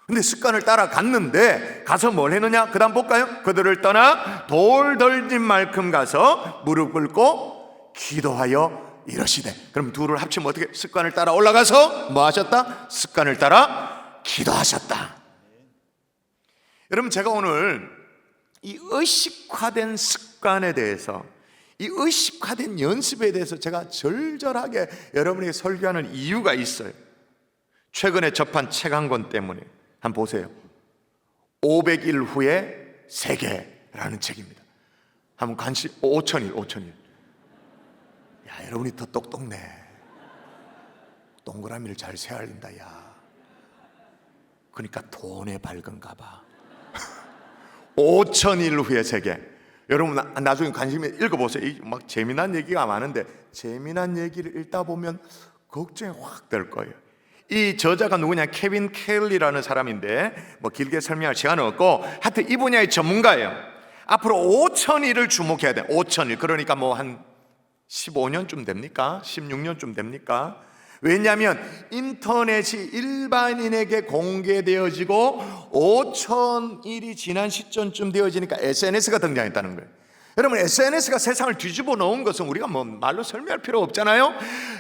근데 습관을 따라갔는데 가서 뭘 했느냐? 그 다음 볼까요? 그들을 떠나 돌 덜진 만큼 가서 무릎 꿇고 기도하여 이러시되. 그럼 둘을 합치면 어떻게? 습관을 따라 올라가서 뭐 하셨다? 습관을 따라 기도하셨다. 여러분, 제가 오늘 이 의식화된 습관에 대해서, 이 의식화된 연습에 대해서 제가 절절하게 여러분에게 설교하는 이유가 있어요. 최근에 접한 책 한 권 때문에. 한번 보세요. 500일 후의 세계라는 책입니다. 한번 관심. 5,000일. 야, 여러분이 더 똑똑네. 동그라미를 잘 세야 된다. 야, 그러니까 돈에 밝은가 봐. 5,000일 후의 세계. 여러분 나중에 관심이 읽어보세요. 막 재미난 얘기가 많은데, 재미난 얘기를 읽다 보면 걱정이 확 될 거예요. 이 저자가 누구냐? 케빈 켈리라는 사람인데 뭐 길게 설명할 시간은 없고, 하여튼 이 분야의 전문가예요. 앞으로 5,000일을 주목해야 돼. 5,000일. 그러니까 뭐 한 15년쯤 됩니까? 16년쯤 됩니까? 왜냐하면 인터넷이 일반인에게 공개되어지고 5,000일이 지난 시점쯤 되어지니까 SNS가 등장했다는 거예요. 여러분, SNS가 세상을 뒤집어 놓은 것은 우리가 뭐 말로 설명할 필요 없잖아요.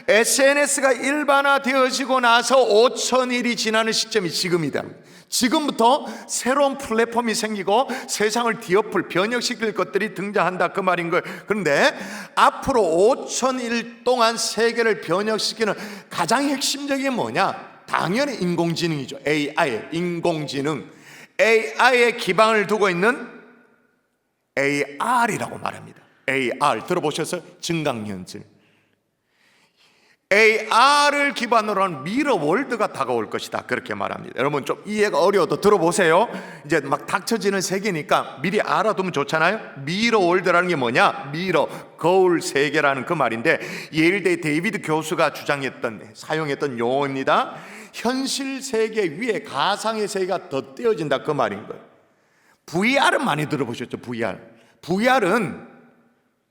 SNS가 일반화되어지고 나서 5,000일이 지나는 시점이 지금이다. 지금부터 새로운 플랫폼이 생기고 세상을 뒤엎을, 변혁시킬 것들이 등장한다, 그 말인 거예요. 그런데 앞으로 5,000일 동안 세계를 변혁시키는 가장 핵심적인 게 뭐냐? 당연히 인공지능이죠. AI, 인공지능. AI에 기반을 두고 있는 AR이라고 말합니다. AR 들어보셨어요? 증강현실. AR을 기반으로 한 미러 월드가 다가올 것이다, 그렇게 말합니다. 여러분 좀 이해가 어려워도 들어보세요. 이제 막 닥쳐지는 세계니까 미리 알아두면 좋잖아요. 미러 월드라는 게 뭐냐? 미러, 거울 세계라는 그 말인데, 예일대 데이비드 교수가 사용했던 용어입니다. 현실 세계 위에 가상의 세계가 덧대어진다, 그 말인 거예요. VR은 많이 들어보셨죠? VR은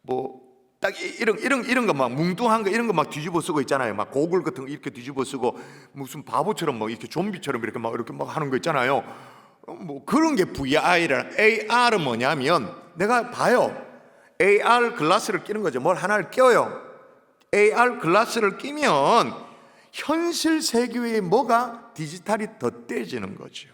뭐 딱 이런 거 막 뭉뚱한 거 이런 거 막 뒤집어 쓰고 있잖아요. 막 고글 같은 거 이렇게 뒤집어 쓰고 무슨 바보처럼 막 이렇게 좀비처럼 이렇게 막 하는 거 있잖아요. 뭐 그런 게 VR이라. AR은 뭐냐면, 내가 봐요. AR 글라스를 끼는 거죠. 뭘 하나를 껴요. AR 글라스를 끼면 현실 세계에 뭐가 디지털이 덧대지는 거죠.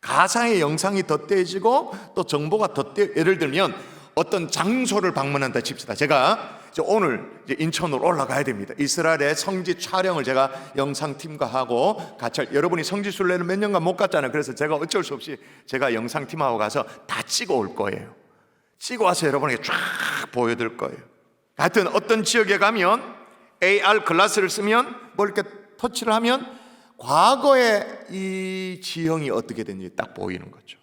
가상의 영상이 덧대지고 또 정보가 예를 들면 어떤 장소를 방문한다 칩시다. 제가 오늘 인천으로 올라가야 됩니다. 이스라엘의 성지 촬영을 제가 영상팀과 하고 같이, 여러분이 성지 순례는 몇 년간 못 갔잖아요. 그래서 제가 어쩔 수 없이 제가 영상팀하고 가서 다 찍어 올 거예요. 찍어 와서 여러분에게 쫙 보여드릴 거예요. 하여튼 어떤 지역에 가면 AR 글라스를 쓰면 뭐 이렇게 터치를 하면 과거의 이 지형이 어떻게 됐는지 딱 보이는 거죠.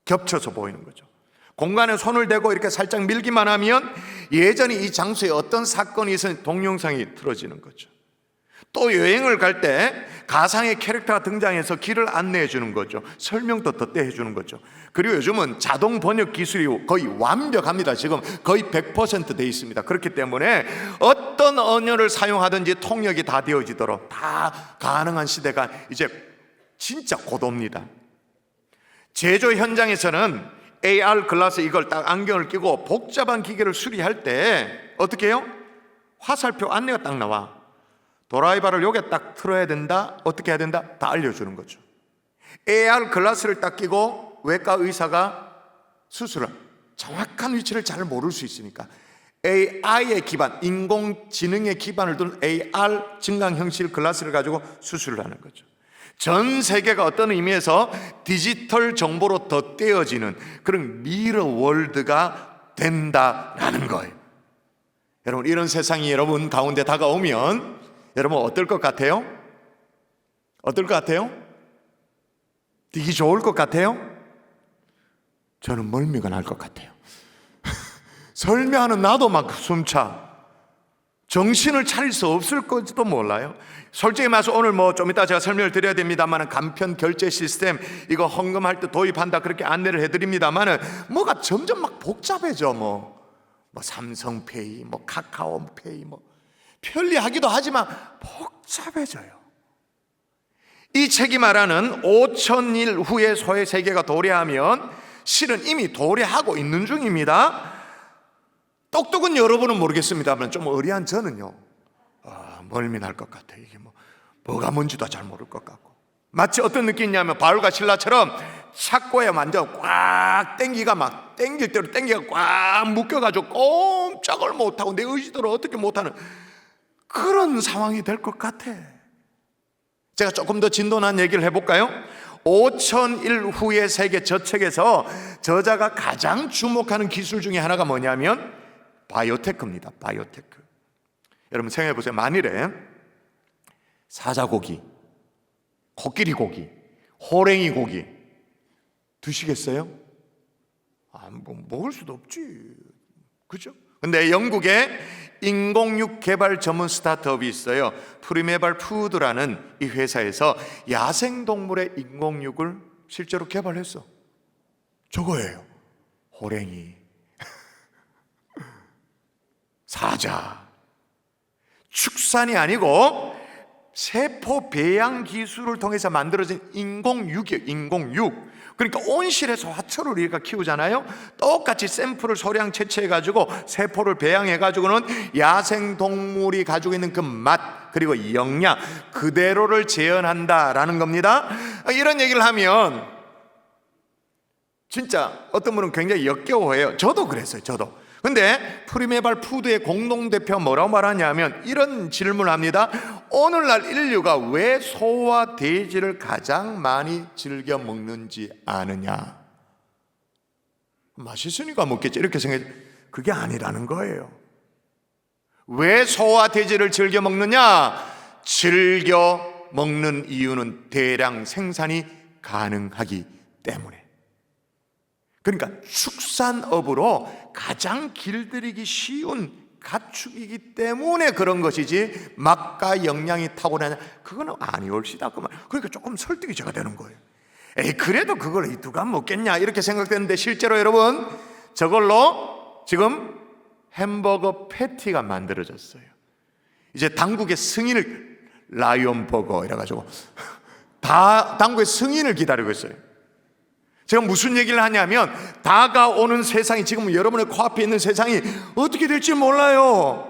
겹쳐서 보이는 거죠. 공간에 손을 대고 이렇게 살짝 밀기만 하면 예전에 이 장소에 어떤 사건이 있었는지 동영상이 틀어지는 거죠. 또 여행을 갈 때 가상의 캐릭터가 등장해서 길을 안내해 주는 거죠. 설명도 덧대 해주는 거죠. 그리고 요즘은 자동 번역 기술이 거의 완벽합니다. 지금 거의 100% 돼 있습니다. 그렇기 때문에 어떤 언어를 사용하든지 통역이 다 되어지도록 다 가능한 시대가 이제 진짜 곧 옵니다. 제조 현장에서는 AR 글라스 이걸 딱 안경을 끼고 복잡한 기계를 수리할 때 어떻게 해요? 화살표 안내가 딱 나와. 드라이버를 여기에 딱 틀어야 된다. 어떻게 해야 된다? 다 알려주는 거죠. AR 글라스를 딱 끼고 외과 의사가 수술을 정확한 위치를 잘 모를 수 있으니까 AI의 기반, 인공지능의 기반을 둔 AR 증강현실 글라스를 가지고 수술을 하는 거죠. 전 세계가 어떤 의미에서 디지털 정보로 덧대어지는 그런 미러 월드가 된다라는 거예요. 여러분, 이런 세상이 여러분 가운데 다가오면 여러분 어떨 것 같아요? 어떨 것 같아요? 되게 좋을 것 같아요? 저는 멀미가 날 것 같아요. 설명하는 나도 막 숨차. 정신을 차릴 수 없을 것도 몰라요. 솔직히 말해서 오늘 뭐 좀 이따 제가 설명을 드려야 됩니다만 간편 결제 시스템 이거 헌금할 때 도입한다 그렇게 안내를 해드립니다만 뭐가 점점 막 복잡해져. 뭐 삼성페이, 뭐 카카오페이, 뭐 편리하기도 하지만 복잡해져요. 이 책이 말하는 5000일 후에 소의 세계가 도래하면 실은 이미 도래하고 있는 중입니다. 똑똑은 여러분은 모르겠습니다만 좀 어리한 저는요, 멀미 날 것 같아요. 이게 뭐가 뭔지도 잘 모를 것 같고, 마치 어떤 느낌이냐면 바울과 실라처럼 착고에 완전 꽉 땡기가 막 땡길 대로 땡기가 꽉 묶여가지고 꼼짝을 못하고 내 의지대로 어떻게 못하는 그런 상황이 될 것 같아. 제가 조금 더 진도난 얘기를 해볼까요? 5000일 후의 세계 저 책에서 저자가 가장 주목하는 기술 중에 하나가 뭐냐면 바이오테크입니다. 바이오테크. 여러분 생각해 보세요. 만일에 사자고기, 코끼리 고기, 호랭이 고기 드시겠어요? 뭐 먹을 수도 없지, 그죠? 근데 영국에 인공육 개발 전문 스타트업이 있어요. 프리메발 푸드라는 이 회사에서 야생동물의 인공육을 실제로 개발했어. 저거예요. 호랭이, 사자. 축산이 아니고 세포 배양 기술을 통해서 만들어진 인공육이에요. 인공육. 그러니까 온실에서 화초를 우리가 키우잖아요. 똑같이 샘플을 소량 채취해가지고 세포를 배양해가지고는 야생동물이 가지고 있는 그 맛 그리고 영양 그대로를 재현한다라는 겁니다. 이런 얘기를 하면 진짜 어떤 분은 굉장히 역겨워해요. 저도 그랬어요. 저도. 근데 프리메발 푸드의 공동대표가 뭐라고 말하냐면 이런 질문을 합니다. 오늘날 인류가 왜 소와 돼지를 가장 많이 즐겨 먹는지 아느냐? 맛있으니까 먹겠지 이렇게 생각해. 그게 아니라는 거예요. 왜 소와 돼지를 즐겨 먹느냐? 즐겨 먹는 이유는 대량 생산이 가능하기 때문에. 그러니까 축산업으로 가장 길들이기 쉬운 가축이기 때문에 그런 것이지 맛과 영양이 탁월하냐 그거는 아니올시다 그 말. 그러니까 조금 설득이 제가 되는 거예요. 에이 그래도 그걸 누가 먹겠냐 이렇게 생각되는데 실제로 여러분 저걸로 지금 햄버거 패티가 만들어졌어요. 이제 당국의 승인을 라이온 버거 이래가지고 다 당국의 승인을 기다리고 있어요. 제가 무슨 얘기를 하냐면 다가오는 세상이 지금 여러분의 코앞에 있는 세상이 어떻게 될지 몰라요.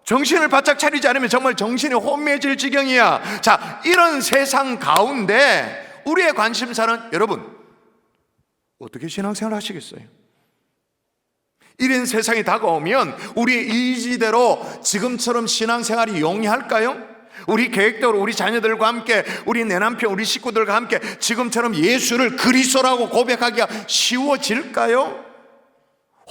정신을 바짝 차리지 않으면 정말 정신이 혼미해질 지경이야. 자, 이런 세상 가운데 우리의 관심사는 여러분 어떻게 신앙생활 하시겠어요? 이런 세상이 다가오면 우리의 의지대로 지금처럼 신앙생활이 용이할까요? 우리 계획대로 우리 자녀들과 함께 우리 내 남편 우리 식구들과 함께 지금처럼 예수를 그리스도라고 고백하기가 쉬워질까요?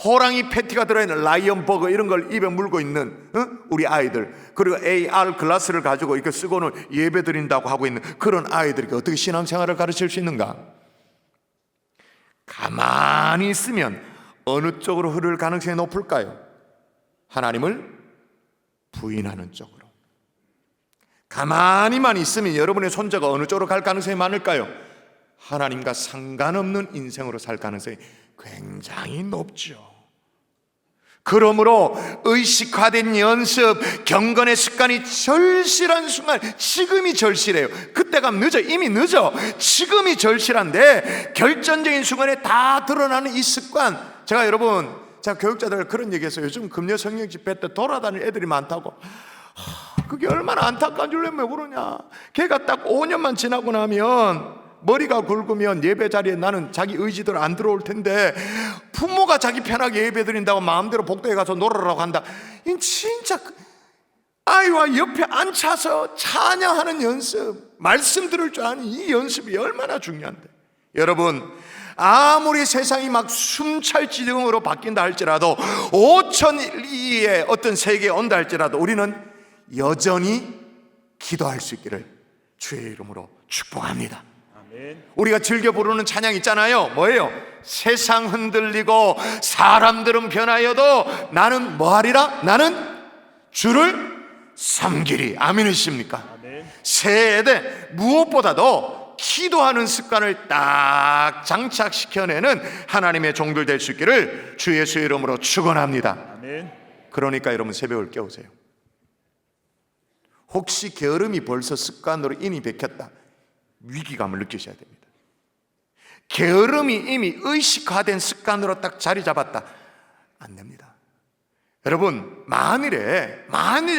호랑이 패티가 들어있는 라이언 버거 이런 걸 입에 물고 있는 우리 아이들 그리고 AR 글라스를 가지고 이렇게 쓰고는 예배 드린다고 하고 있는 그런 아이들에게 어떻게 신앙생활을 가르칠 수 있는가? 가만히 있으면 어느 쪽으로 흐를 가능성이 높을까요? 하나님을 부인하는 쪽으로. 가만히만 있으면 여러분의 손자가 어느 쪽으로 갈 가능성이 많을까요? 하나님과 상관없는 인생으로 살 가능성이 굉장히 높죠. 그러므로 의식화된 연습, 경건의 습관이 절실한 순간, 지금이 절실해요. 그때가 늦어, 이미 늦어. 지금이 절실한데 결정적인 순간에 다 드러나는 이 습관. 제가 교육자들 그런 얘기했어요. 요즘 금요 성령 집회 때 돌아다니는 애들이 많다고. 그게 얼마나 안타까운 줄 왜 그러냐. 걔가 딱 5년만 지나고 나면, 머리가 굵으면 예배 자리에 나는 자기 의지대로 안 들어올 텐데, 부모가 자기 편하게 예배 드린다고 마음대로 복도에 가서 놀으라고 한다. 이 진짜 아이와 옆에 앉혀서 찬양하는 연습, 말씀 들을 줄 아는 이 연습이 얼마나 중요한데. 여러분, 아무리 세상이 막 숨찰 지경으로 바뀐다 할지라도, 5,000리의 어떤 세계에 온다 할지라도 우리는 여전히 기도할 수 있기를 주의 이름으로 축복합니다. 우리가 즐겨 부르는 찬양 있잖아요. 뭐예요? 세상 흔들리고 사람들은 변하여도 나는 뭐하리라? 나는 주를 섬기리. 아멘이십니까? 새해에 무엇보다도 기도하는 습관을 딱 장착시켜내는 하나님의 종들 될 수 있기를 주 예수의 이름으로 축원합니다. 그러니까 여러분, 새벽을 깨우세요. 혹시 게으름이 벌써 습관으로 인이 bek혔다, 위기감을 느끼셔야 됩니다. 게으름이 이미 의식화된 습관으로 딱 자리 잡았다, 안 됩니다. 여러분, 만일에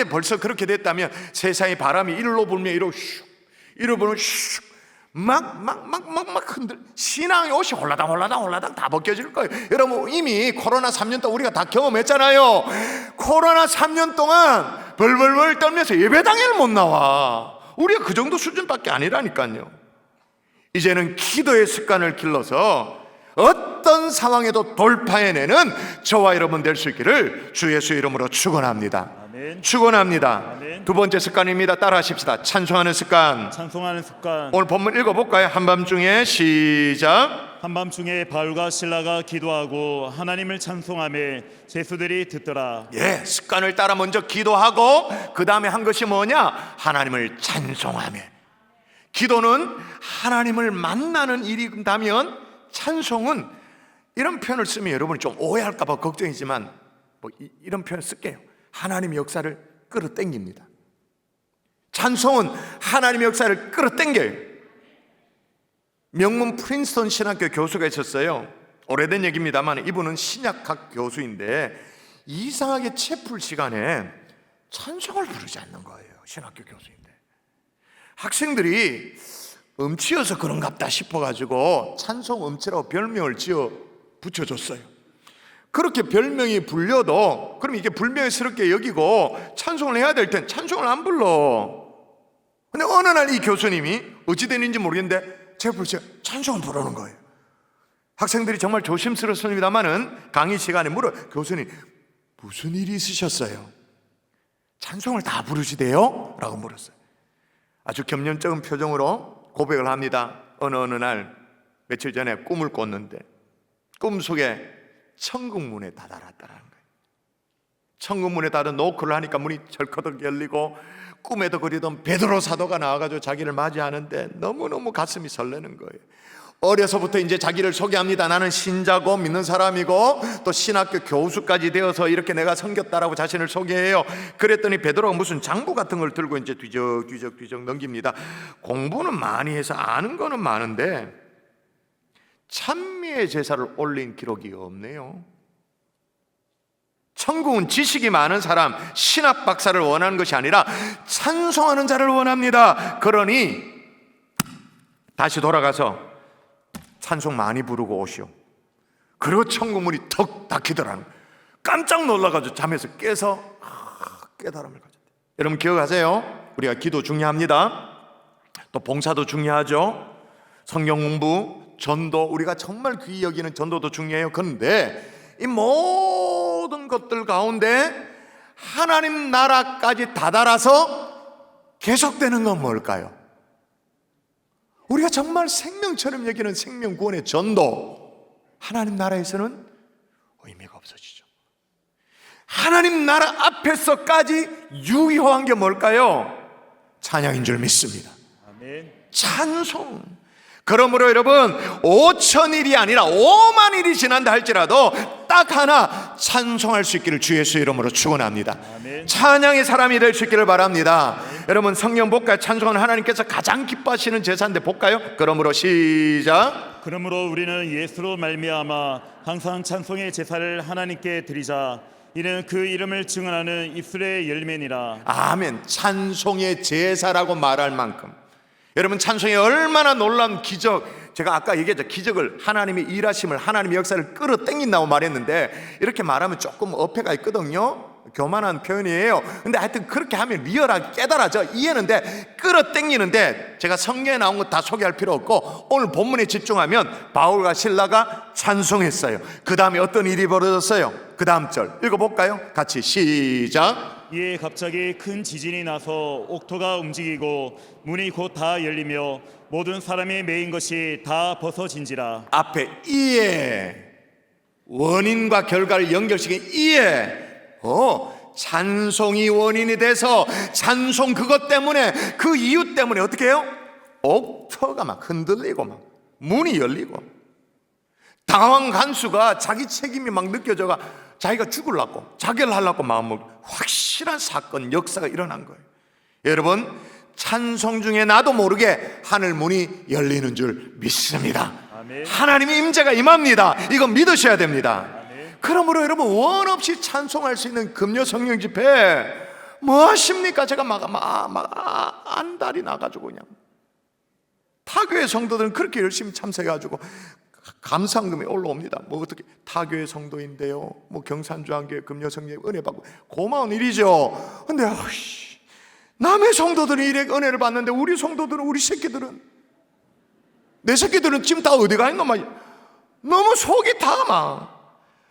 벌써 그렇게 됐다면 세상의 바람이 일로 불면 이로 슉, 이로 불면 슉, 막 흔들, 신앙의 옷이 홀라당 다 벗겨질 거예요. 여러분, 이미 코로나 3년 동안 우리가 다 경험했잖아요. 코로나 3년 동안 벌벌벌 떨면서 예배당에를 못 나와. 우리가 그 정도 수준밖에 아니라니까요. 이제는 기도의 습관을 길러서 어떤 상황에도 돌파해내는 저와 여러분 될 수 있기를 주 예수의 이름으로 축원합니다. 축원합니다. 두 번째 습관입니다. 따라하십시다. 찬송하는 습관. 오늘 본문 읽어볼까요? 한밤중에 시작. 한밤중에 바울과 실라가 기도하고 하나님을 찬송하며 제수들이 듣더라. 예, 습관을 따라 먼저 기도하고 그 다음에 한 것이 뭐냐? 하나님을 찬송하며. 기도는 하나님을 만나는 일이다면 찬송은, 이런 표현을 쓰면 여러분이 좀 오해할까 봐 걱정이지만 이런 표현을 쓸게요. 하나님의 역사를 끌어당깁니다. 찬송은 하나님의 역사를 끌어당겨요. 명문 프린스턴 신학교 교수가 있었어요. 오래된 얘기입니다만 이분은 신약학 교수인데 이상하게 채플 시간에 찬송을 부르지 않는 거예요. 신학교 교수인데 학생들이 음치여서 그런갑다 싶어가지고 찬송 음치라고 별명을 지어 붙여줬어요. 그렇게 별명이 불려도 그럼 이게 불명예스럽게 여기고 찬송을 해야 될 땐 찬송을 안 불러. 근데 어느 날 이 교수님이 어찌되는지 모르겠는데 채플 시간 찬송을 부르는 거예요. 학생들이 정말 조심스럽습니다만은 강의 시간에 물어, 교수님 무슨 일이 있으셨어요? 찬송을 다 부르시대요? 라고 물었어요. 아주 겸연쩍은 표정으로 고백을 합니다. 어느 날 며칠 전에 꿈을 꿨는데 꿈속에 천국문에 다다랐다는 거예요. 천국문에 다른 노크를 하니까 문이 철커덕 열리고 꿈에도 그리던 베드로 사도가 나와가지고 자기를 맞이하는데 너무너무 가슴이 설레는 거예요. 어려서부터 이제 자기를 소개합니다. 나는 신자고 믿는 사람이고 또 신학교 교수까지 되어서 이렇게 내가 섬겼다라고 자신을 소개해요. 그랬더니 베드로가 무슨 장부 같은 걸 들고 이제 뒤적 넘깁니다. 공부는 많이 해서 아는 거는 많은데 찬미의 제사를 올린 기록이 없네요. 천국은 지식이 많은 사람, 신학 박사를 원하는 것이 아니라 찬송하는 자를 원합니다. 그러니 다시 돌아가서 찬송 많이 부르고 오시오. 그리고 천국문이 턱 닫히더라는 거예요. 깜짝 놀라가지고 잠에서 깨서 깨달음을 가졌대요. 여러분 기억하세요? 우리가 기도 중요합니다. 또 봉사도 중요하죠. 성경 공부, 전도, 우리가 정말 귀히 여기는 전도도 중요해요. 그런데 이 모든 것들 가운데 하나님 나라까지 다다라서 계속되는 건 뭘까요? 우리가 정말 생명처럼 여기는 생명구원의 전도, 하나님 나라에서는 의미가 없어지죠. 하나님 나라 앞에서까지 유효한 게 뭘까요? 찬양인 줄 믿습니다. 아멘. 찬송. 그러므로 여러분 5,000일이 아니라 50,000일이 지난다 할지라도 딱 하나 찬송할 수 있기를 주 예수 이름으로 축원합니다. 아멘. 찬양의 사람이 될 수 있기를 바랍니다. 여러분 성령 볼까요? 찬송하는 하나님께서 가장 기뻐하시는 제사인데 볼까요? 그러므로 시작. 그러므로 우리는 예수로 말미암아 항상 찬송의 제사를 하나님께 드리자. 이는 그 이름을 증언하는 입술의 열매니라. 아멘. 찬송의 제사라고 말할 만큼 여러분 찬송이 얼마나 놀라운 기적, 제가 아까 얘기했죠. 기적을 하나님의 일하심을, 하나님의 역사를 끌어당긴다고 말했는데 이렇게 말하면 조금 어폐가 있거든요. 교만한 표현이에요. 근데 하여튼 그렇게 하면 리얼하게 깨달아져, 이해는 돼. 끌어당기는데 제가 성경에 나온 거 다 소개할 필요 없고 오늘 본문에 집중하면 바울과 실라가 찬송했어요. 그 다음에 어떤 일이 벌어졌어요? 그 다음 절 읽어볼까요? 같이 시작. 이에 갑자기 큰 지진이 나서 옥토가 움직이고 문이 곧 다 열리며 모든 사람이 매인 것이 다 벗어진지라. 앞에 이에 원인과 결과를 연결시킨 이에 찬송이 원인이 돼서 찬송 그것 때문에 그 이유 때문에 어떻게 해요? 옥토가 막 흔들리고 막 문이 열리고 당황한 간수가 자기 책임이 막 느껴져가 자기가 죽으려고 자결하려고 마음을 확실한 사건 역사가 일어난 거예요. 여러분 찬송 중에 나도 모르게 하늘 문이 열리는 줄 믿습니다. 아멘. 하나님의 임재가 임합니다. 이거 믿으셔야 됩니다. 그러므로 여러분 원 없이 찬송할 수 있는 금요 성령 집회 뭐 하십니까? 제가 안달이 나가지고 그냥 타교회 성도들은 그렇게 열심히 참석해가지고 감사금이 올라옵니다. 뭐 어떻게 타교회 성도인데요, 뭐 경산주한교회 금요 성령 은혜 받고 고마운 일이죠. 근데 남의 성도들이 이래 은혜를 받는데 우리 성도들은, 우리 새끼들은, 내 새끼들은 지금 다 어디 가 있노? 막 너무 속이 다 막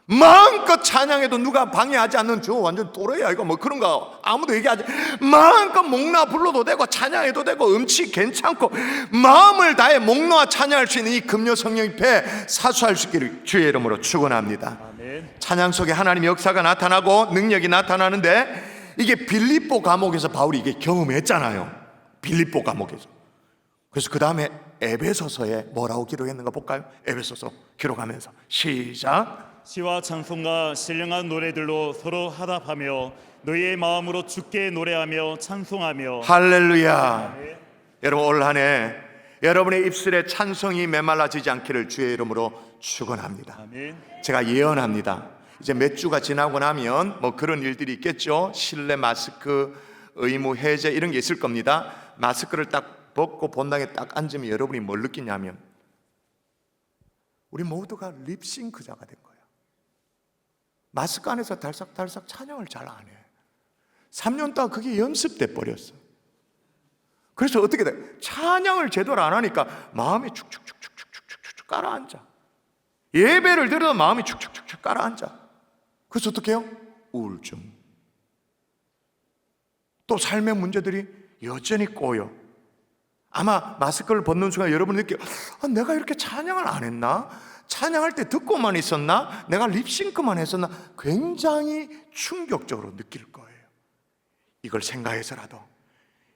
마음껏 찬양해도 누가 방해하지 않는 저 완전 또래야 이거 뭐 그런 거 아무도 얘기하지. 마음껏 목나 불러도 되고 찬양해도 되고 음치 괜찮고 마음을 다해 목놓아 찬양할 수 있는 이 금요 성령 집회 사수할 수 있기를 주의 이름으로 축원합니다. 아멘. 찬양 속에 하나님의 역사가 나타나고 능력이 나타나는데 이게 빌립보 감옥에서 바울이 이게 경험했잖아요. 빌립보 감옥에서. 그래서 그 다음에 에베소서에 뭐라고 기록했는가 볼까요? 에베소서 기록하면서 시작. 시와 찬송과 신령한 노래들로 서로 화답하며 너희의 마음으로 주께 노래하며 찬송하며. 할렐루야. 여러분 올 한 해 여러분의 입술에 찬송이 메말라지지 않기를 주의 이름으로 축원합니다. 아멘. 제가 예언합니다. 이제 몇 주가 지나고 나면 뭐 그런 일들이 있겠죠. 실내 마스크 의무 해제 이런 게 있을 겁니다. 마스크를 딱 벗고 본당에 딱 앉으면 여러분이 뭘 느끼냐면 우리 모두가 립싱크자가 된 거예요. 마스크 안에서 달싹달싹 찬양을 잘 안 해. 3년 동안 그게 연습돼 버렸어. 그래서 어떻게 돼? 찬양을 제대로 안 하니까 마음이 축축축축축축축 가라앉아. 예배를 드려도 마음이 축축축축 가라앉아. 그래서 어떻게 해요? 우울증. 또 삶의 문제들이 여전히 꼬여. 아마 마스크를 벗는 순간 여러분 느껴요. 내가 이렇게 찬양을 안 했나? 찬양할 때 듣고만 있었나? 내가 립싱크만 했었나? 굉장히 충격적으로 느낄 거예요. 이걸 생각해서라도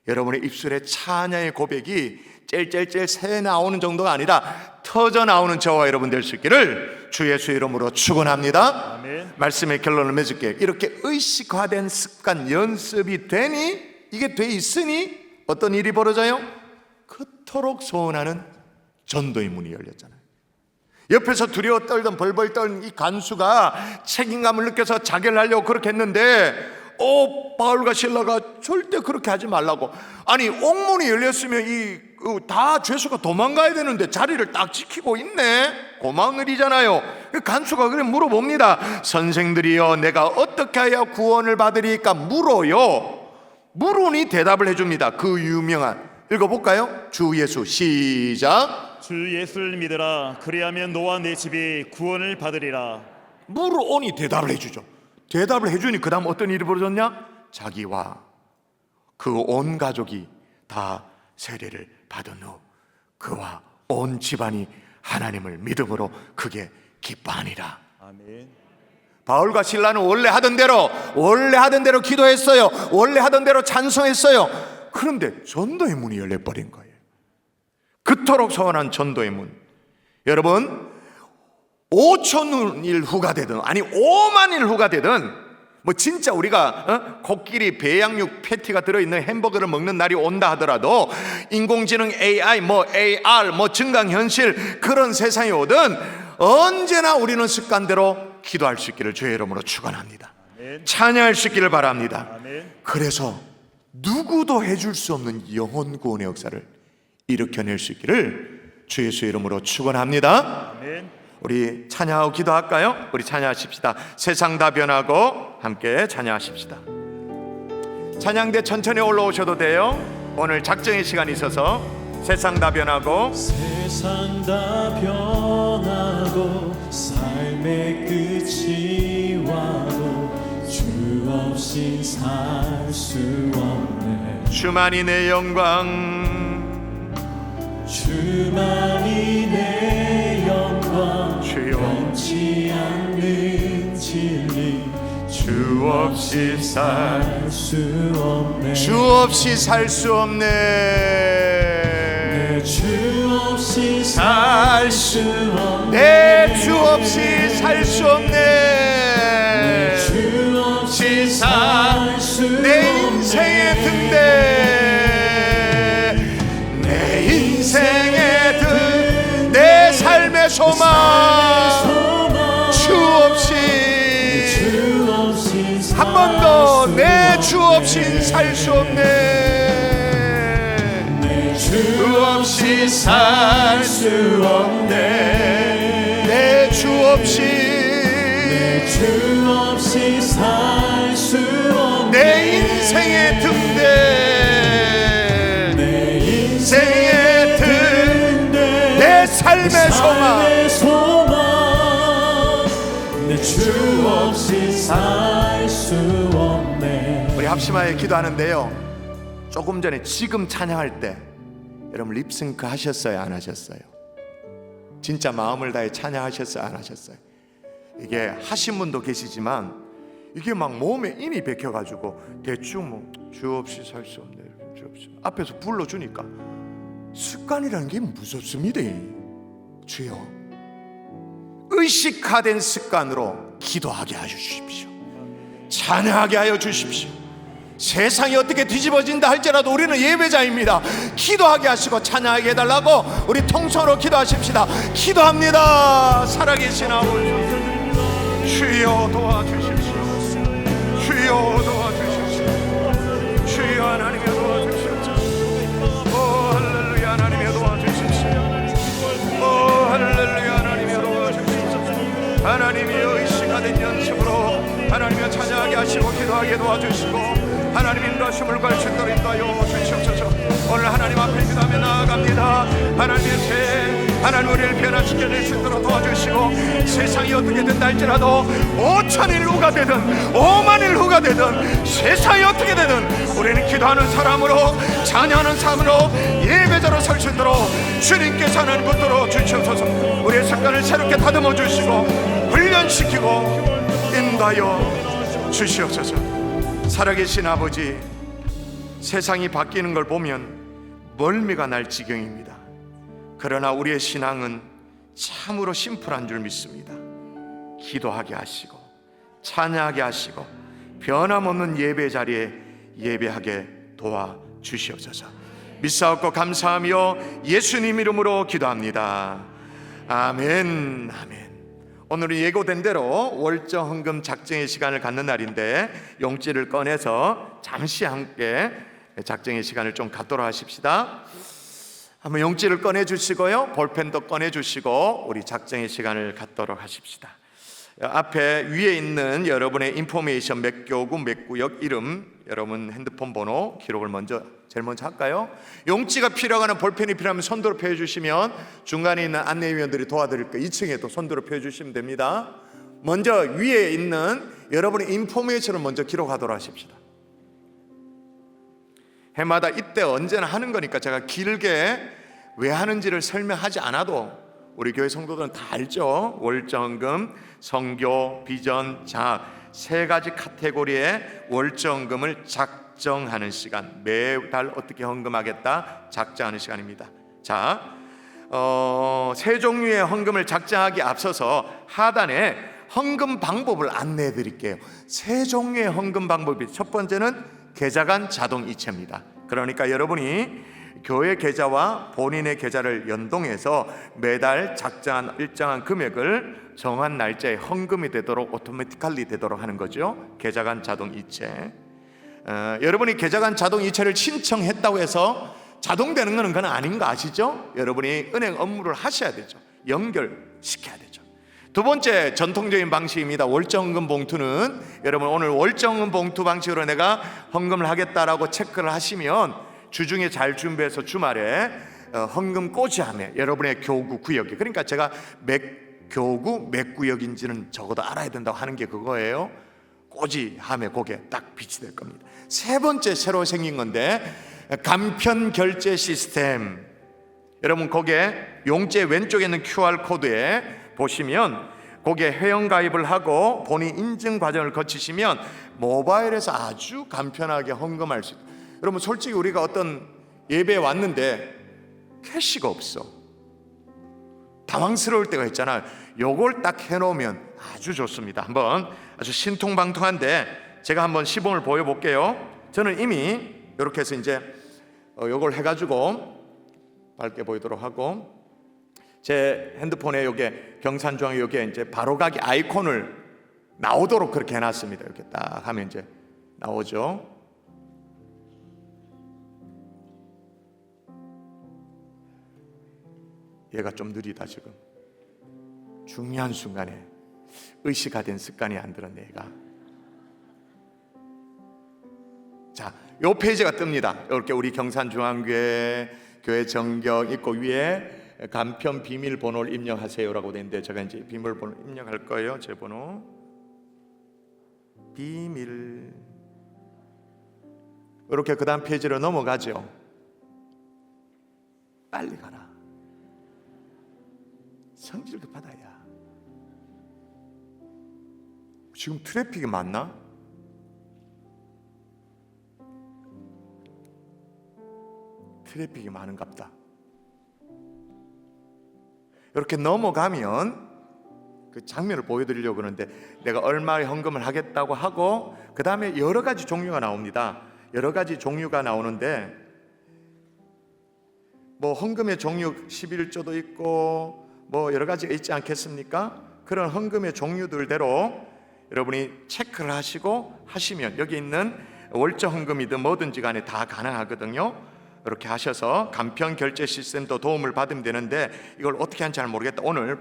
여러분의 입술에 찬양의 고백이 젤젤젤 새 나오는 정도가 아니라 터져 나오는 저와 여러분 될 수 있기를 주 예수 이름으로 축원합니다. 아멘. 말씀의 결론을 맺을게요. 이렇게 의식화된 습관 연습이 되니, 이게 돼 있으니 어떤 일이 벌어져요? 그토록 소원하는 전도의 문이 열렸잖아요. 옆에서 두려워 떨던 벌벌 떨던 이 간수가 책임감을 느껴서 자결하려고 그렇게 했는데 바울과 실라가 절대 그렇게 하지 말라고. 아니 옥문이 열렸으면 이 다 죄수가 도망가야 되는데 자리를 딱 지키고 있네. 고마운 일이잖아요. 간수가 그래 물어봅니다. 선생들이여 내가 어떻게 해야 구원을 받으리까 물어요. 물으니 대답을 해줍니다. 그 유명한, 읽어볼까요? 주 예수 시작. 주 예수를 믿으라. 그리하면 너와 내 집이 구원을 받으리라. 물어오니 대답을 해주죠. 대답을 해주니 그 다음 어떤 일이 벌어졌냐? 자기와 그 온 가족이 다 세례를 받은 후 그와 온 집안이 하나님을 믿음으로 크게 기뻐하니라. 아멘. 바울과 실라는 원래 하던 대로 기도했어요. 원래 하던 대로 찬송했어요. 그런데 전도의 문이 열려버린 거예요. 그토록 소원한 전도의 문. 여러분, 5,000일 후가 되든 아니 5만일 후가 되든 뭐 진짜 우리가 코끼리 배양육 패티가 들어있는 햄버거를 먹는 날이 온다 하더라도 인공지능 AI 뭐 AR 뭐 증강현실 그런 세상이 오든 언제나 우리는 습관대로 기도할 수 있기를 주의 이름으로 축원합니다. 찬양할 수 있기를 바랍니다. 그래서 누구도 해줄 수 없는 영혼 구원의 역사를 일으켜낼 수 있기를 주 예수의 이름으로 축원합니다. 우리 찬양하고 기도할까요? 우리 찬양하십시다. 세상 다 변하고 함께 찬양하십시다. 찬양대 천천히 올라오셔도 돼요. 오늘 작정의 시간이 있어서 세상 다 변하고 세상 다 변하고 삶의 끝이 와도 주 없이 살 수 없네. 주만이 내 영광 주만이 내 영광 주여 변치 않는 진리 주 없이 살 수 없네. 주 없이 살 수 없네. 주 없이 살 수 없네. 내 주 없이 살 수 없네. 주 없이 살 수 없네. 내 인생의 등대 내 인생의 등 내 삶의 소망 주 없이 한 번 더 내 주 없이 살 수 없네. 주 없이 살 수 없네. 내 주 없이 살 수 없네. 내 인생의 등대 내 인생의 등대 내 삶의 소망 내 주 없이 살 수 없네. 우리 합심하여 기도하는데요, 조금 전에 지금 찬양할 때 여러분 립싱크 하셨어요? 안 하셨어요? 진짜 마음을 다해 찬양하셨어요? 안 하셨어요? 이게 하신 분도 계시지만 이게 막 몸에 인이 bek혀가지고 대충 뭐 주 없이 살 수 없네 주 없이 앞에서 불러주니까 습관이라는 게 무섭습니다. 주여 의식화된 습관으로 기도하게 하여 주십시오. 찬양하게 하여 주십시오. 세상이 어떻게 뒤집어진다 할지라도 우리는 예배자입니다. 기도하게 하시고 찬양하게 해달라고 우리 통성으로 기도하십시다. 기도합니다. 살아계신 아버지 주여 도와주십시오. 주여 도와주십시오. 주여 하나님의 도와주십시오. 오 할렐루야 하나님의 도와주십시오. 오 할렐루야 하나님의 도와주십시오. 하나님이 의식화된 연습으로 하나님의 찬양하게 하시고 기도하게 도와주시고 하나님 인도하심을 갈수있도록 인도하여 주시옵소서. 오늘 하나님 앞에 기도하며 나아갑니다. 하나님의 새 하나님 우리를 변화시켜낼 수 있도록 도와주시고 세상이 어떻게 된다 할지라도 5,000일 후가 되든 5만일 후가 되든 세상이 어떻게 되든 우리는 기도하는 사람으로 찬양하는 사람으로 예배자로 설 수 있도록 주님께서 하나님 붙들어 주시옵소서. 우리의 습관을 새롭게 다듬어 주시고 훈련시키고 인도하여 주시옵소서. 살아계신 아버지, 세상이 바뀌는 걸 보면 멀미가 날 지경입니다. 그러나 우리의 신앙은 참으로 심플한 줄 믿습니다. 기도하게 하시고 찬양하게 하시고 변함없는 예배 자리에 예배하게 도와주시옵소서. 믿사옵고 감사하며 예수님 이름으로 기도합니다. 아멘. 아멘. 오늘은 예고된 대로 월정 헌금 작정의 시간을 갖는 날인데 용지를 꺼내서 잠시 함께 작정의 시간을 좀 갖도록 하십시다. 한번 용지를 꺼내 주시고요, 볼펜도 꺼내 주시고 우리 작정의 시간을 갖도록 하십시다. 앞에 위에 있는 여러분의 인포메이션 몇 교구 몇 구역 이름, 여러분 핸드폰 번호 기록을 제일 먼저 할까요? 용지가 필요하거나 볼펜이 필요하면 손들어 펴주시면 중간에 있는 안내위원들이 도와드릴 거예요. 2층에 또 손들어 펴주시면 됩니다. 먼저 위에 있는 여러분의 인포메이션을 먼저 기록하도록 하십시다. 해마다 이때 언제나 하는 거니까 제가 길게 왜 하는지를 설명하지 않아도 우리 교회 성도들은 다 알죠. 월정금, 성교, 비전, 장학 세 가지 카테고리의 월정금을 작정하는 시간, 매달 어떻게 헌금하겠다 작정하는 시간입니다. 자, 세 종류의 헌금을 작정하기 앞서서 하단에 헌금 방법을 안내해 드릴게요. 세 종류의 헌금 방법이, 첫 번째는 계좌간 자동 이체입니다. 그러니까 여러분이 교회 계좌와 본인의 계좌를 연동해서 매달 작정한 일정한 금액을 정한 날짜에 헌금이 되도록 오토매티컬리 되도록 하는 거죠. 계좌간 자동 이체. 여러분이 계좌간 자동 이체를 신청했다고 해서 자동되는 것은 그건 아닌 거 아시죠? 여러분이 은행 업무를 하셔야 되죠. 연결시켜야 되죠. 두 번째 전통적인 방식입니다. 월정헌금 봉투는 여러분 오늘 월정헌금 봉투 방식으로 내가 헌금을 하겠다라고 체크를 하시면 주중에 잘 준비해서 주말에 헌금 꽂이함에 여러분의 교구 구역이, 그러니까 제가 몇 교구 몇 구역인지는 적어도 알아야 된다고 하는 게 그거예요. 꽂이함에 거기에 딱 빛이 될 겁니다. 세 번째 새로 생긴 건데 간편 결제 시스템. 여러분 거기에 용지의 왼쪽에 있는 QR 코드에 보시면 거기에 회원 가입을 하고 본인 인증 과정을 거치시면 모바일에서 아주 간편하게 헌금할 수 있어요. 여러분 솔직히 우리가 어떤 예배에 왔는데 캐시가 없어, 당황스러울 때가 있잖아요. 요걸 딱 해놓으면 아주 좋습니다. 한번 아주 신통방통한데 제가 한번 시범을 보여볼게요. 저는 이미 이렇게 해서 이제 요걸 해가지고 밝게 보이도록 하고, 제 핸드폰에 요게 경산중앙에 요게 이제 바로가기 아이콘을 나오도록 그렇게 해놨습니다. 이렇게 딱 하면 이제 나오죠. 얘가 좀 느리다. 지금 중요한 순간에 의식화된 습관이 안 들었네 얘가. 자, 요 페이지가 뜹니다. 이렇게 우리 경산중앙교회 교회 정경 있고 위에 간편 비밀번호를 입력하세요라고 되는데 제가 이제 비밀번호 입력할 거예요. 제 번호 비밀. 이렇게 그 다음 페이지로 넘어가죠. 빨리 가라. 성질 급하다 야. 지금 트래픽이 많나? 트래픽이 많은갑다. 이렇게 넘어가면 그 장면을 보여드리려고 그러는데 내가 얼마의 헌금을 하겠다고 하고 그 다음에 여러 가지 종류가 나옵니다. 여러 가지 종류가 나오는데 뭐 헌금의 종류 11조도 있고 뭐 여러 가지가 있지 않겠습니까? 그런 헌금의 종류들대로 여러분이 체크를 하시고 하시면 여기 있는 월정 헌금이든 뭐든지 간에 다 가능하거든요. 이렇게 하셔서 간편 결제 시스템도 도움을 받으면 되는데 이걸 어떻게 하는지 잘 모르겠다. 오늘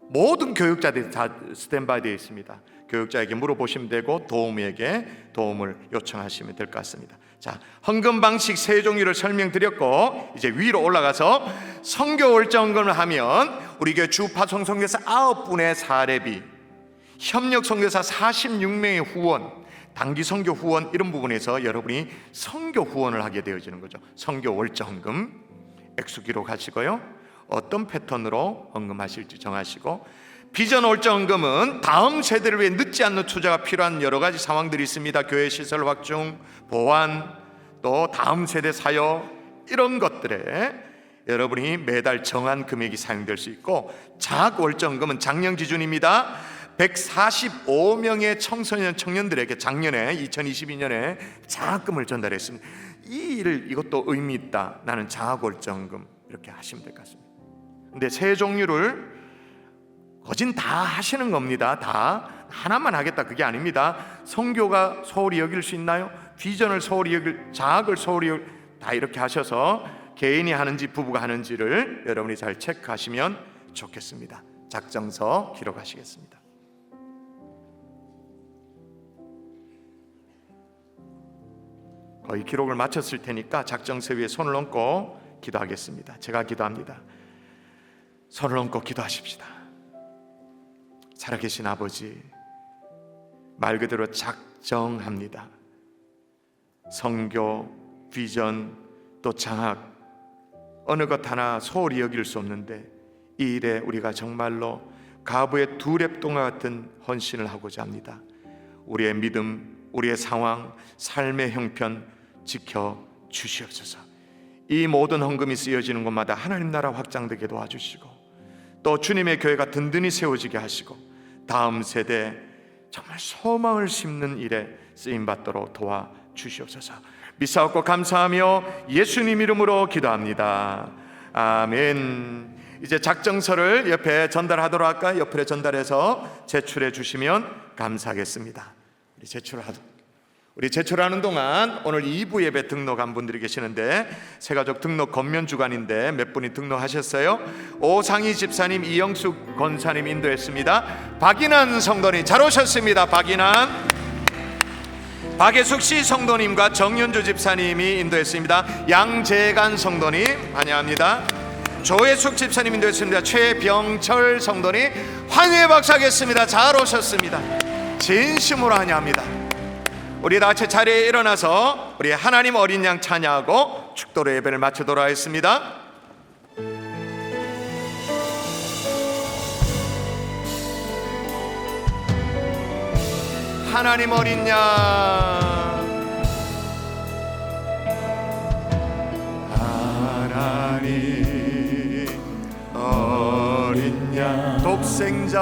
모든 교육자들이 다 스탠바이 되어 있습니다. 교육자에게 물어보시면 되고 도움에게 도움을 요청하시면 될 것 같습니다. 자, 헌금 방식 세 종류를 설명드렸고 이제 위로 올라가서 선교 월정 헌금을 하면 우리 교회 주파송 선교사 9분의 사례비, 협력 선교사 46명의 후원, 단기 선교 후원 이런 부분에서 여러분이 선교 후원을 하게 되어지는 거죠. 선교 월정 헌금 액수 기록하시고요. 어떤 패턴으로 헌금하실지 정하시고, 비전 월정 헌금은 다음 세대를 위해 늦지 않는 투자가 필요한 여러 가지 상황들이 있습니다. 교회 시설 확충, 보완, 또 다음 세대 사역 이런 것들에 여러분이 매달 정한 금액이 사용될 수 있고, 장학 월정 헌금은 작년 기준입니다. 145명의 청소년 청년들에게 작년에 2022년에 장학금을 전달했습니다. 이것도 의미 있다. 나는 장학 월정 헌금 이렇게 하시면 될 것 같습니다. 근데 세 종류를 거진 다 하시는 겁니다. 다 하나만 하겠다 그게 아닙니다. 선교가 소홀히 여길 수 있나요? 비전을 소홀히 여길, 장학을 소홀히 여길, 다 이렇게 하셔서 개인이 하는지 부부가 하는지를 여러분이 잘 체크하시면 좋겠습니다. 작정서 기록하시겠습니다. 거의 기록을 마쳤을 테니까 작정서 위에 손을 얹고 기도하겠습니다. 제가 기도합니다. 손을 얹고 기도하십시다. 살아계신 아버지, 말 그대로 작정합니다. 선교, 비전, 또 장학 어느 것 하나 소홀히 여길 수 없는데 이 일에 우리가 정말로 가부의 두 랩동과 같은 헌신을 하고자 합니다. 우리의 믿음, 우리의 상황, 삶의 형편 지켜 주시옵소서. 이 모든 헌금이 쓰여지는 곳마다 하나님 나라 확장되게 도와주시고, 또 주님의 교회가 든든히 세워지게 하시고, 다음 세대 정말 소망을 심는 일에 쓰임받도록 도와주시옵소서. 믿사옵고 감사하며 예수님 이름으로 기도합니다. 아멘. 이제 작정서를 옆에 전달하도록 할까요? 옆에 전달해서 제출해 주시면 감사하겠습니다. 우리 제출하는 동안 오늘 2부 예배 등록한 분들이 계시는데, 새가족 등록 건면 주간인데 몇 분이 등록하셨어요? 오상희 집사님, 이영숙 권사님 인도했습니다. 박인환 성도님 잘 오셨습니다. 박예숙 씨 성도님과 정윤주 집사님이 인도했습니다. 양재간 성도님 환영합니다. 조혜숙 집사님 인도했습니다. 최병철 성도님 환영의 박수하겠습니다. 잘 오셨습니다. 진심으로 환영합니다. 우리 다 같이 자리에 일어나서 우리 하나님 어린 양 찬양하고 축도로 예배를 마치도록 하겠습니다. 하나님 어린 양, 하나님 어린 양, 독생자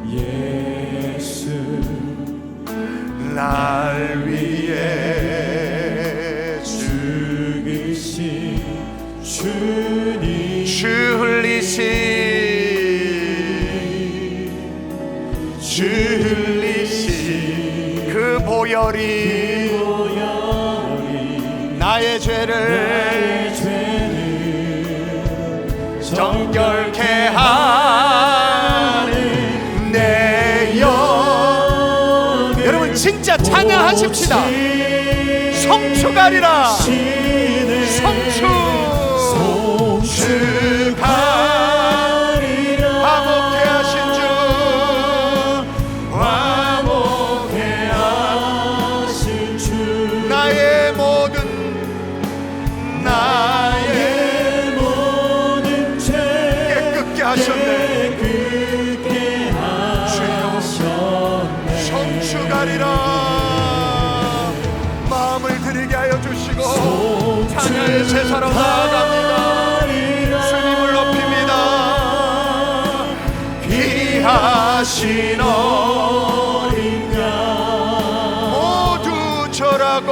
예수 날 위해 죽으신 주님, 주 흘리신 그 보혈이 나의 죄를 정결케 하는 내 영. 여러분 진짜 찬양하십시다. 성취가리라, 성취가리라. 화목케 하신 주, 화목케 하신 주, 나의 모든 죄 깨끗게 하셨네. 성취가리라. 마음을 드리게 하여 주시고 찬양의 제사로 나아갑니다. 주님을 높입니다. 귀하신 어린 양, 모두 절하고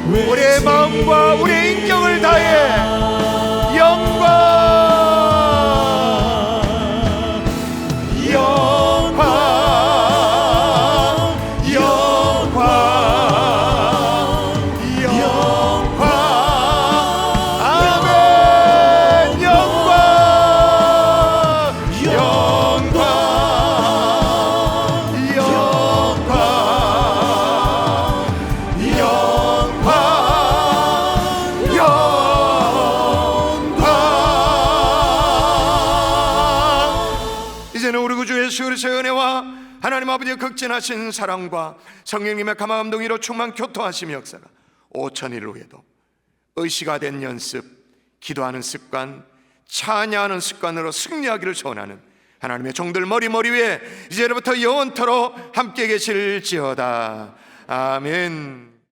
우리의 마음과 우리의 인격을 다해 하나님 아버지의 극진하신 사랑과 성령님의 감화감동으로 충만 교통하시며 역사가 5000일 후에도 의시가 된 연습, 기도하는 습관, 찬양하는 습관으로 승리하기를 소원하는 하나님의 종들 머리 위에 이제부터 영원토록 함께 계실지어다. 아멘.